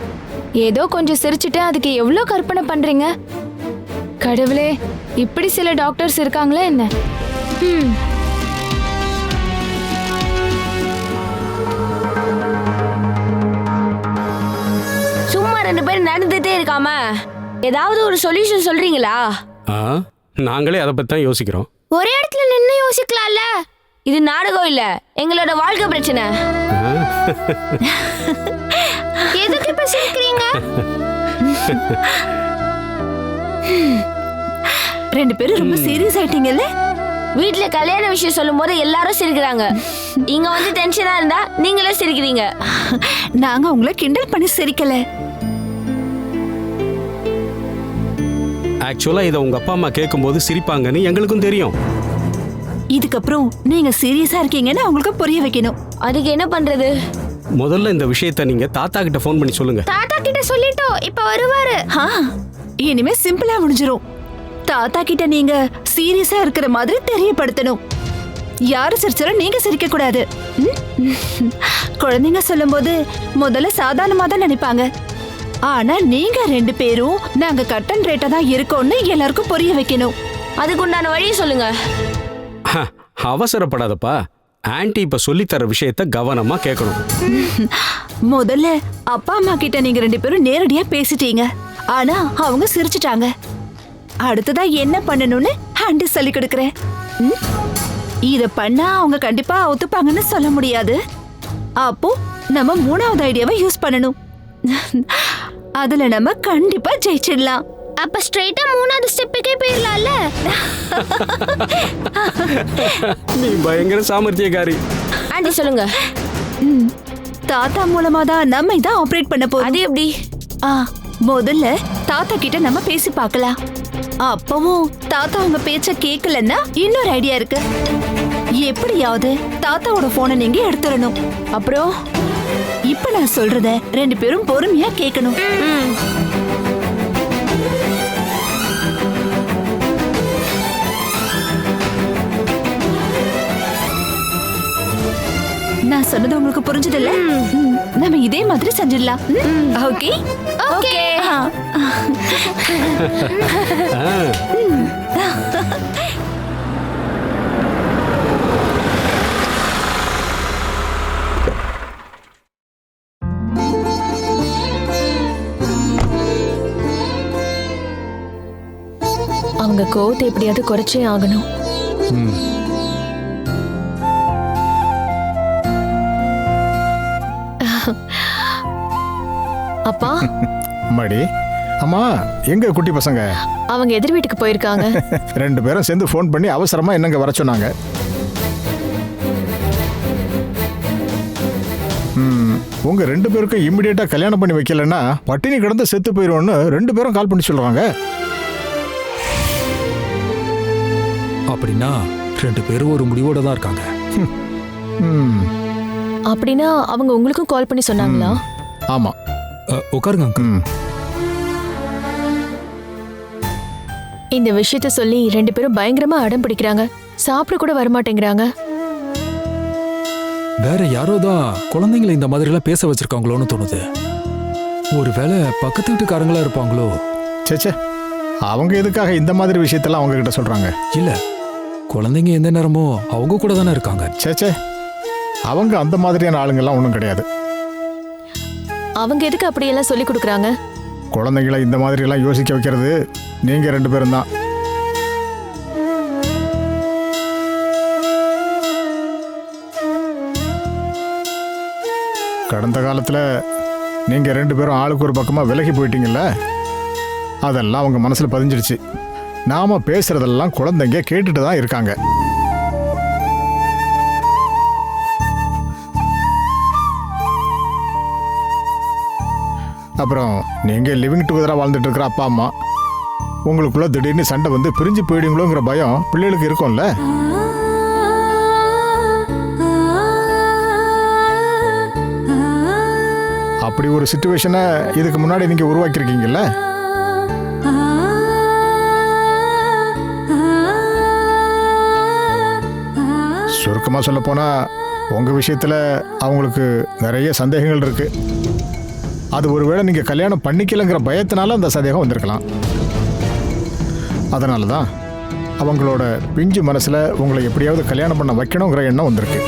ஏதோ கொஞ்சம் சிரிச்சுட்டு அதுக்கு எவ்வளோ கற்பனை பண்றீங்க? கடவுளே, இப்படி சில டாக்டர்ஸ் இருக்காங்களா என்ன? சும்மா 2 பேரும் நடந்துட்டே இருக்காம ஏதாவது ஒரு சொல்யூஷன் சொல்றீங்களா? நாங்களே அதை பத்தி தான் யோசிக்கிறோம். ஒரே இடத்துல நின்னு யோசிக்கலாம்ல. இது நாடகம் இல்ல, எங்களோட வாழ்க்கை பிரச்சனை. எதுக்கு இப்ப சிரிக்கிறீங்க? 2 பேரும் ரொம்ப சீரியஸ் ஆயிட்டீங்கல்ல? வீட்ல கல்யாண விஷயம் சொல்லும் போது எல்லாரும் சிரிக்கிறாங்க. இங்க வந்து டென்ஷனா இருந்தா நீங்களே சிரிக்கிறீங்க. நாங்க உங்களை கிண்டல் பண்ணி சிரிக்கல. ஆக்சுவலா இதை உங்க அப்பா அம்மா கேட்கும்போது சிரிப்பாங்கன்னு எங்களுக்கும் தெரியும். இதுக்கப்புறம் நீங்க சீரியஸா இருக்கீங்கன்னு அவங்களுக்கு புரிய வைக்கணும். அதுக்கு என்ன பண்றது? முதல்ல இந்த விஷயத்த நீங்க தாத்தா கிட்ட ஃபோன் பண்ணி சொல்லுங்க. தாத்தா கிட்ட சொல்லிட்டோம், இப்ப வருவாரு. இனிமே சிம்பிளா முடிஞ்சிரும். தாத்தா கிட்ட நீங்க சீரியஸா இருக்கிற மாதிரி தெரியப்படுத்தணும். யாரு சிரிச்சாலும் நீங்க சிரிக்க கூடாது. குழந்தைங்க சொல்லும்போது முதல்ல சாதாரணமா தான் நினைப்பாங்க. ஆனா நீங்க 2 பேரும் நாங்க கட்டன் ரேட்டா தான் இருக்கோம்னு எல்லாருக்கும் புரிய வைக்கணும். அதுக்குண்டான வழியை சொல்லுங்க. அவசரப்படாதப்பா. ஆன்ட்டி இப்ப சொல்லித்தர விஷயத்த கவனமா கேட்கணும். முதல்ல அப்பா அம்மா கிட்ட நீங்க 2 பேரும் நேரடியா பேசிட்டீங்க. ஆனா அவங்க சிரிச்சிட்டாங்க. அடுத்ததா என்ன பண்ணணும்னு ஆண்டி சொல்லி கொடுக்கறேன். இத பண்ணா அவங்க கண்டிப்பா ஒத்துப்பாங்கன்னு சொல்ல முடியாது. அப்போ நம்ம 3வது ஐடியாவை யூஸ் பண்ணணும். அதுல நம்ம கண்டிப்பா ஜெயிச்சிடலாம். அப்ப ஸ்ட்ரைட்டா 3வது ஸ்டெப்புக்கே போயிடலாம்ல. நீ பயங்கர சாமர்த்தியக்காரி. ஆண்டி சொல்லுங்க. தாத்தா மூலமா தான் நம்ம இதை ஆபரேட் பண்ண போறோம். அது எப்படி? முதல்ல தாத்தா கிட்ட நம்ம பேசி பார்க்கலாம். அப்பவும் தாத்தா உங்க பேச்ச கேட்கலன்னா இன்னொரு ஐடியா இருக்கு. எப்படியாவது தாத்தாவோட போனை நீங்க எடுத்துடணும். அப்புறம் இப்ப நான் சொல்றத 2 பேரும் பொறுமையா கேட்கணும். நான் சொன்னது உங்களுக்கு புரிஞ்சதில்ல? நம்ம இதே மாதிரி செஞ்சிடலாம். Okay okay. அவங்க கோவத்தை எப்படியாவது குறைச்சே ஆகணும். அப்பா. அம்மாடி. அம்மா, எங்க குட்டி பசங்க? அவங்க எதிர் வீட்டுக்கு போயிருக்காங்க. 2 பேரும் சேர்ந்து ஃபோன் பண்ணி அவசரமா என்னங்க வர சொன்னாங்க. உங்க 2 பேருக்கும் இம்மிடியேட்டா கல்யாணம் பண்ணி வைக்கலன்னா பட்டினி கிடந்து செத்து போயிடுவோன்னு 2 பேரும் கால் பண்ணி சொல்றாங்க. அப்படின்னா 2 பேரும் ஒரு முடிவோட தான் இருக்காங்க. அப்படின்னா அவங்க உங்களுக்கும் கால் பண்ணி சொன்னாங்களா? ஆமா. உட்காருங்க அங்கிள். இந்த விஷயத்த சொல்லி 2 பேரும் பயங்கரமா அடம் பிடிக்கிறாங்க. சாப்பிட கூட வரமாட்டேங்கிறாங்க. வேற யாரோ தான் குழந்தைங்களை இந்த மாதிரி எல்லாம் பேச வச்சிருக்காங்களோன்னு தோணுது. ஒருவேளை பக்கத்து வீட்டுக்காரங்களா இருப்பாங்களோ? சேச்சே, அவங்க எதுக்காக இந்த மாதிரி விஷயத்தெல்லாம் அவங்க கிட்ட சொல்றாங்க? இல்ல, குழந்தைங்க எந்த நேரமும் அவங்க கூட தானே இருக்காங்க. சேச்சே, அவங்க அந்த மாதிரியான ஆளுங்கெல்லாம் ஒன்றும் கிடையாது. அவங்க எதுக்கு அப்படியெல்லாம் சொல்லி கொடுக்குறாங்க? குழந்தைங்களை இந்த மாதிரி எல்லாம் யோசிக்க வைக்கிறது நீங்க 2 பேரும் தான். கடந்த காலத்துல நீங்க 2 பேரும் ஆளுக்கு ஒரு பக்கமா விலகி போயிட்டீங்கல்ல, அதெல்லாம் அவங்க மனசுல பதிஞ்சிடுச்சு. நாம பேசுறதெல்லாம் குழந்தைங்க கேட்டுட்டு தான் இருக்காங்க. அப்புறம் நீங்க லிவிங் டுகெதரா வாழ்ந்துட்டு இருக்கிற அப்பா அம்மா, உங்களுக்குள்ள திடீர்னு சண்டை வந்து பிரிஞ்சு போயிடுங்களோங்கிற பயம் பிள்ளைகளுக்கு இருக்கும்ல. அப்படி ஒரு சுச்சுவேஷனை இதுக்கு முன்னாடி நீங்க உருவாக்கியிருக்கீங்கல்ல. சுருக்கமா சொல்ல போனா உங்க விஷயத்துல அவங்களுக்கு நிறைய சந்தேகங்கள் இருக்கு. அது ஒருவேளை நீங்க கல்யாணம் பண்ணிக்கலங்கிற பயத்தினால அந்த சந்தேகம் வந்திருக்கலாம். அதனால தான் அவங்களோட பிஞ்சு மனசுல உங்களை எப்படியாவது கல்யாணம் பண்ண வைக்கணுங்கிற எண்ணம் வந்திருக்கு.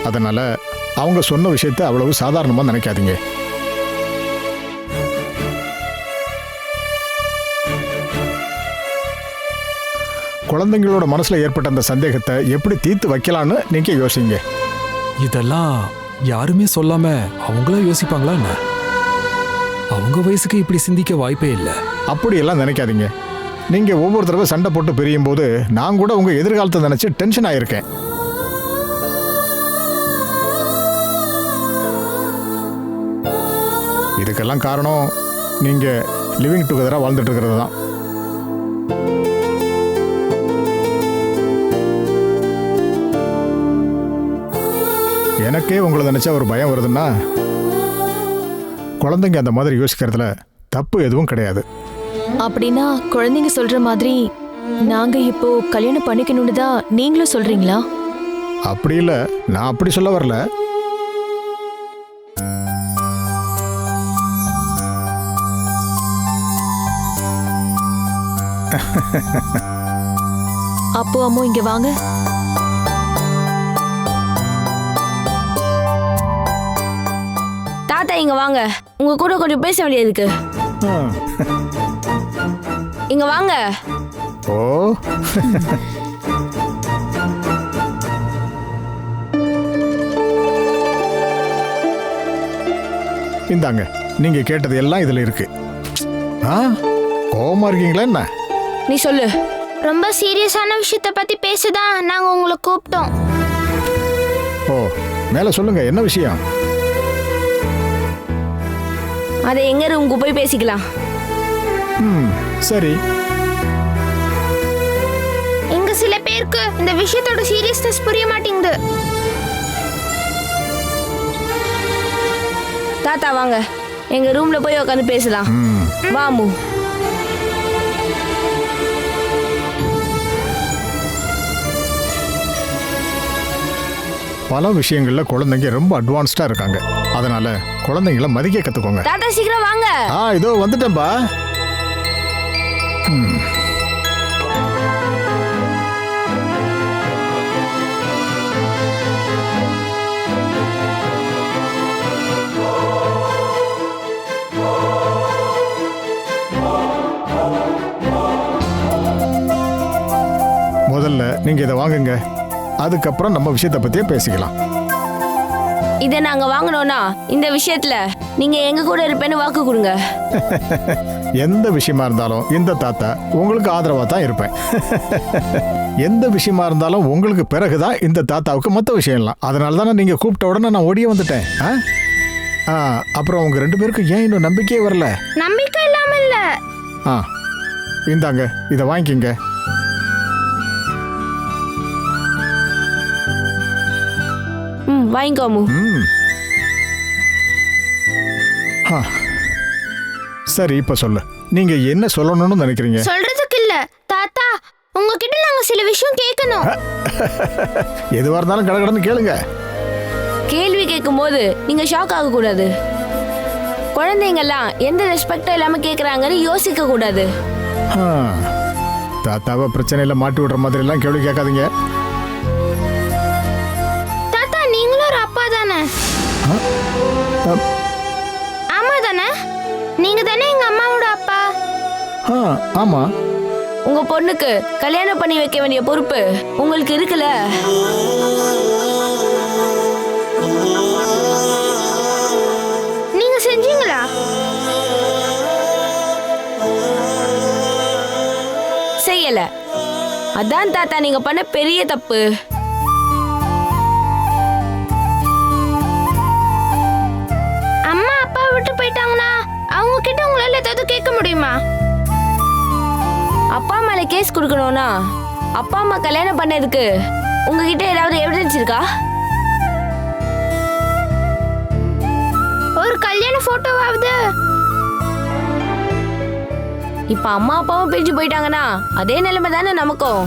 அதனால அவங்க சொன்ன விஷயத்தை அவ்வளவு சாதாரணமா நினைக்காதீங்க. குழந்தைங்களோட மனசுல ஏற்பட்ட அந்த சந்தேகத்தை எப்படி தீர்த்து வைக்கலான்னு நீங்க யோசிங்க. இதெல்லாம் யாருமே சொல்லாம அவங்களா யோசிப்பாங்களா என்ன? அவங்க வயசுக்கு இப்படி சிந்திக்க வாய்ப்பே இல்லை. அப்படியெல்லாம் நினைக்காதீங்க. நீங்க ஒவ்வொரு தடவை சண்டை போட்டு பிரியும் போது நான் கூட உங்க எதிர்காலத்தை நினைச்சு டென்ஷன் ஆயிருக்கேன். இதுக்கெல்லாம் காரணம் நீங்க லிவிங் டுகெதரா வாழ்ந்துட்டு இருக்கிறது தான். எனக்கே உங்களை நினைச்சா ஒரு பயம் வருதுன்னா குழந்தைங்க அந்த மாதிரி யோசிக்கிறதுல தப்பு எதுவும் கிடையாது. அப்படின்னா குழந்தைங்க சொல்ற மாதிரி நாங்க இப்போ கல்யாணம் பண்ணிக்கணும்னு தான் நீங்களும் சொல்றீங்களா? அப்படி இல்லை, நான் அப்படி சொல்ல வரல. அப்போ அம்மா இங்க வாங்க. தாத்தா இங்க வாங்க, உங்க கூட கொஞ்சம் பேச வேண்டியது இருக்கு. இங்க வாங்க. ஓ இந்தாங்க, நீங்க கேட்டது எல்லாம் இதுல இருக்கு. கோவமா இருக்கீங்களா என்ன? நீ சொல்லு. ரொம்ப சீரியஸான விஷயத்தை பத்தி பேசதான் நாங்க உங்களை கூப்பிட்டோம். ஓ, மேல சொல்லுங்க, என்ன விஷயம்? அதை எங்க ரூமுக்கு போய் பேசிக்கலாம். சரி. இங்க சில பேருக்கு இந்த விஷயத்தோட சீரியஸ்னஸ் புரிய மாட்டேங்குது. தாத்தா வாங்க, எங்க ரூம்ல போய் உட்காந்து பேசலாம். வாமு. பல விஷயங்கள்ல குழந்தைங்க ரொம்ப அட்வான்ஸ்டா இருக்காங்க. அதனால குழந்தைங்கள மதிக்க கத்துக்கோங்க. தாத்தா சீக்கிரம் வாங்க. இதோ வந்துட்டேன்பா. முதல்ல நீங்க இதை வாங்குங்க, அதுக்கப்புறம் நம்ம விஷயத்தை பத்தியே பேசிக்கலாம். இதை நாங்க வாங்கணும்னா இந்த விஷயத்துல நீங்க எங்க கூட இருப்பேன்னு வாக்கு கொடுங்க. எந்த விஷயமா இருந்தாலும் இந்த தாத்தா உங்களுக்கு ஆதரவா தான் இருப்பேன். எந்த விஷயமா இருந்தாலும் உங்களுக்கு பிறகுதான் இந்த தாத்தாவுக்கு மற்ற விஷயம்லாம். அதனால தானே நீங்க கூப்பிட்ட உடனே நான் ஓடியே வந்துட்டேன். அப்புறம் உங்க 2 பேருக்கு ஏன் இன்னும் நம்பிக்கையே வரல? நம்பிக்கை இல்லாம இல்ல. இந்தாங்க, இதை வாங்கிக்கிங்க. வாங்கிக்கோமு. சரி, இப்ப சொல்லு, நீங்க என்ன சொல்லணும்னு நினைக்கிறீங்க? சொல்றதுக்கு இல்ல தாத்தா, உங்ககிட்ட நாங்க சில விஷயம் கேட்கணும். எதுவா இருந்தாலும் கடகடன்னு கேளுங்க. கேள்வி கேட்கும் போது நீங்க ஷாக் ஆக கூடாது. குழந்தைங்கெல்லாம் எந்த ரெஸ்பெக்டும் இல்லாம கேக்குறாங்கன்னு யோசிக்க கூடாது. தாத்தாவை பிரச்சனையில மாட்டி விடுற மாதிரி எல்லாம் கேள்வி கேட்காதீங்க. தாத்தா, நீங்களும் ஒரு அப்பா தானே? ஆமா தானே? நீங்க தானே எங்க அம்மாவோட அப்பா? ஆமா. உங்க பொண்ணுக்கு கல்யாணம் பண்ணி வைக்க வேண்டிய பொறுப்பு உங்களுக்கு இருக்குல்ல? நீங்க செஞ்சீங்களா? செய்யல. அதான் தாத்தா நீங்க பண்ண பெரிய தப்பு. அம்மா அப்பா விட்டு போயிட்டாங்கன்னா அவங்க கிட்ட உங்களால ஏதாவது கேட்க முடியுமா? அப்பா மேல கேஸ் கொடுக்கணும்னா அப்பா அம்மா கல்யாணம் பண்ணதுக்கு உங்ககிட்ட ஏதாவது எவிடன்ஸ் இருக்கா? ஒரு கல்யாண போட்டோவாவது. இப்ப அம்மா அப்பாவும் பிரிஞ்சு போயிட்டாங்கன்னா அதே நிலைமை தானே நமக்கும்.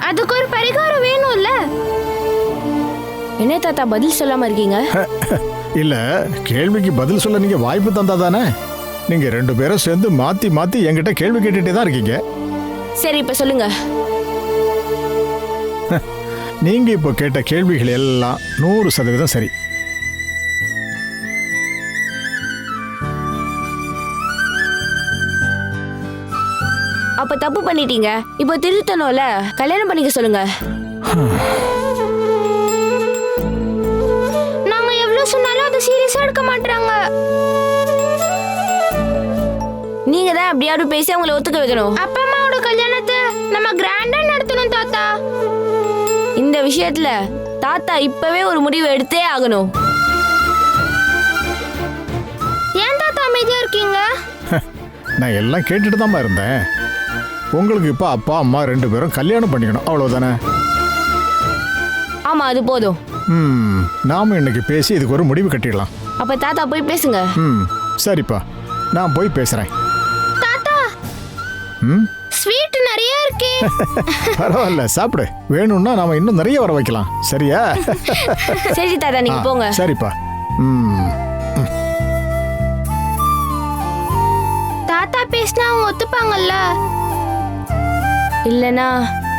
அதுக்கு ஒரு பரிகாரம் வேணும்ல. என்ன தாத்தா பதில் சொல்லாம இருக்கீங்க? இல்ல, கேள்விக்கு பதில் சொல்ல நீங்க வாய்ப்பு தந்தா தானே. நீங்க 2 பேரும் சேர்ந்து மாத்தி மாத்தி என்கிட்ட கேள்வி கேட்டுட்டே தான் இருக்கீங்க. சரி, இப்ப சொல்லுங்க. நீங்க இப்போ கேட்ட கேள்விகள் எல்லாம் 100% சரி. அப்ப தப்பு பண்ணிட்டீங்க. இப்போ திருத்தணும்ல, கல்யாணம் பண்ணிக்க சொல்லுங்க. நாங்க எவ்வளவு சொன்னாலும் அதை சீரியஸா எடுக்க மாட்டாங்க. நீங்க தான் அப்படியாவது பேசி அவங்களை ஒத்துக்க வைக்கணும். அப்பா அம்மாவோட கல்யாணத்தை நம்ம கிராண்டா நடத்தணும் தாத்தா. இந்த விஷயத்துல தாத்தா இப்பவே ஒரு முடிவு எடுத்தே ஆகணும். ஏன் தாத்தா அமைதியா இருக்கீங்க? நான் எல்லாம் கேட்டுட்டு தான் இருந்தேன். உங்களுக்கு இப்போ அப்பா அம்மா 2 பேரும் கல்யாணம் பண்ணிக்கணும், அவ்வளவுதானே? ஆமா, அது போதும். நாம இன்னைக்கு பேசி இதுக்கு ஒரு முடிவு கட்டிடலாம். அப்ப தாத்தா போய் பேசுங்க. சரிப்பா, நான் போய் பேசுறேன். தாத்தா, ஸ்வீட் நிறைய இருக்கே. பரவாயில்ல, சாப்பிடு. வேணும்னா நாம இன்னும் நிறைய வர வைக்கலாம், சரியா? சரி தாத்தா, நீங்க போங்க. சரிப்பா. தாத்தா பேசினா அவங்க ஒத்துப்பாங்கல்ல? இல்லனா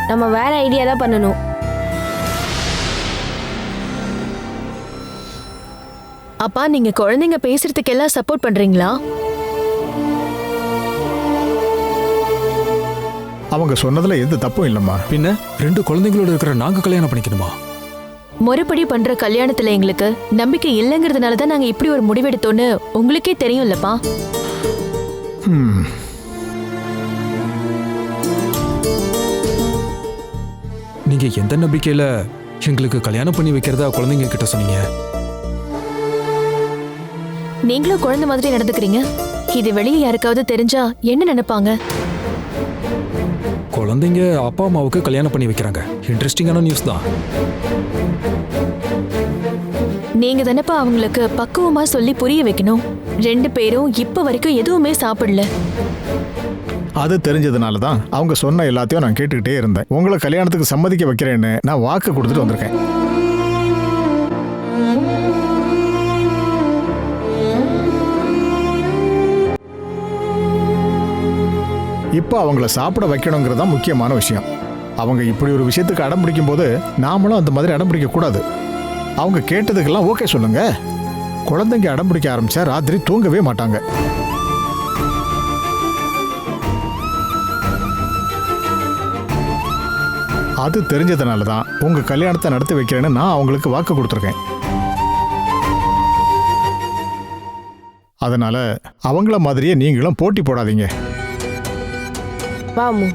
நம்ம வேற ஐடியா தான் பண்ணணும். அப்பா, நீங்க குழந்தைங்க பேசுறதுக்கு எல்லாம் சப்போர்ட் பண்றீங்களா? அவங்க சொன்னதுல எந்த தப்பும் இல்லம்மா. பின்ன 2 குழந்தைங்களோட இருக்கிற நாங்க கல்யாணம் பண்ணிக்கணுமா? முறைப்படி பண்ற கல்யாணத்துல எங்களுக்கு நம்பிக்கை இல்லைங்கிறதுனால தான் நாங்க இப்படி ஒரு முடிவெடுத்தோன்னு உங்களுக்கே தெரியும்லப்பா. நீங்க எந்த நம்பிக்கையில எங்களுக்கு கல்யாணம் பண்ணி வைக்கிறதா குழந்தைங்க கிட்ட சொன்னீங்க? நீங்களும் குழந்தை மாதிரி நடந்துக்கிறீங்க. இது வெளியே யாருக்காவது தெரிஞ்சா என்ன நினைப்பாங்க? குழந்தைங்க அப்பா அம்மாவுக்கு கல்யாணம் பண்ணி வைக்கிறாங்க. இன்ட்ரெஸ்டிங்கான நியூஸ் தான். நீங்க தானப்பா அவங்களுக்கு பக்குவமா சொல்லி புரிய வைக்கணும். 2 பேரும் இப்ப வரைக்கும் எதுவுமே சாப்பிடல. அது தெரிஞ்சதுனால தான் அவங்க சொன்ன எல்லாத்தையும் நான் கேட்டுக்கிட்டே இருந்தேன். உங்களை கல்யாணத்துக்கு சம்மதிக்க வைக்கிறேன்னு நான் வாக்கு கொடுத்துட்டு வந்திருக்கேன். இப்போ அவங்கள சாப்பிட வைக்கணுங்கிறது தான் முக்கியமான விஷயம். அவங்க இப்படி ஒரு விஷயத்துக்கு அடம் பிடிக்கும் போது நாமளும் அந்த மாதிரி அடம் பிடிக்க கூடாது. அவங்க கேட்டதுக்கெல்லாம் ஓகே சொல்லுங்க. குழந்தைங்க அடம் பிடிக்க ஆரம்பிச்சா ராத்திரி தூங்கவே மாட்டாங்க. அது தெரிஞ்சதுனால தான் உங்க கல்யாணத்தை நடத்தி வைக்கிறேன்னு நான் அவங்களுக்கு வாக்கு கொடுத்துருக்கேன். அதனால அவங்கள மாதிரியே நீங்களும் போட்டி போடாதீங்க. வாமு,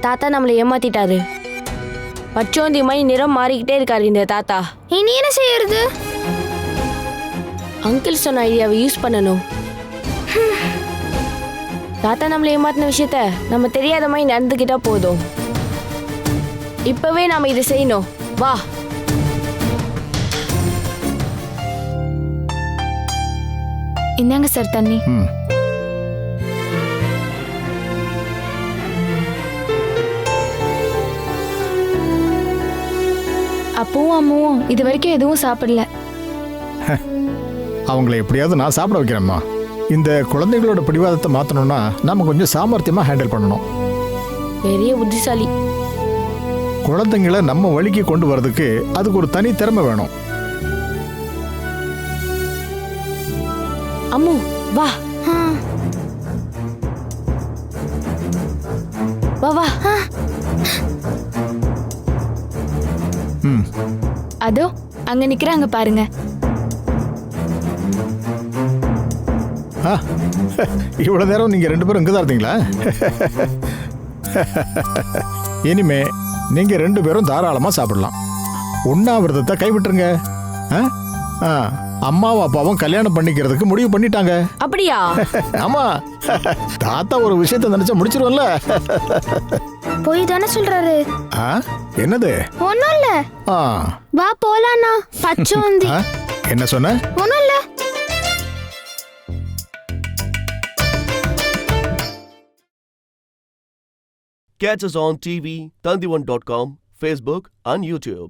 தாத்தா நம்மளை ஏமாத்திட்டாரு. பச்சோந்தி மாதிரி நிறம் மாறிக்கிட்டே இருக்காரு இந்த தாத்தா. இனி என்ன செய்யறது? அங்கிள் சொன்ன ஐடியாவை யூஸ் பண்ணணும். தாத்தா நம்மளை ஏமாத்தின விஷயத்த நம்ம தெரியாத மாதிரி நடந்துக்கிட்டா போதும். இப்பவே நாம இதை செய்யணும். வா. இந்தாங்க சார் தண்ணி. அப்பவும் அம்மாவும் இது வரைக்கும் எதுவும் சாப்பிடல. அவங்கள எப்படியாவது நான் சாப்பிட வைக்கிறேம்மா. இந்த குழந்தைகளோட பிடிவாதத்தை மாற்றணும்னா நம்ம கொஞ்சம் சாமர்த்தியமாக ஹேண்டில் பண்ணணும். பெரிய புத்திசாலி. குழந்தைங்களை நம்ம வழிக்கு கொண்டு வரதுக்கு அதுக்கு ஒரு தனி திறமை வேணும். அம்மு, வா வா வா. அதோ அங்க நிக்கிறாங்க பாருங்க. இவ்வளவு நேரம் நீங்க 2 பேரும் இங்கதான் இருந்தீங்களா? இனிமே நீங்க 2 பேரும் தாராளமா சாப்பிடலாம். உண்ணாவிரதத்தை கைவிட்டுருங்க. ஆ, அம்மாவும் அப்பாவும் கல்யாணம் பண்ணிக்கிறதுக்கு முடிவு பண்ணிட்டாங்க. அப்படியா? ஆமா, தாத்தா ஒரு விஷயத்த நினைச்சா முடிச்சிருவல்ல. போய் தானே சொல்றாரு. ஆ, என்னது? ஒண்ணும் இல்ல. ஆ, வா போலாண்ணா. பச்சோந்தி. ஆ, என்ன சொன்ன? ஒண்ணும் இல்ல. Catch us on TV, Tandivan.com, Facebook and YouTube.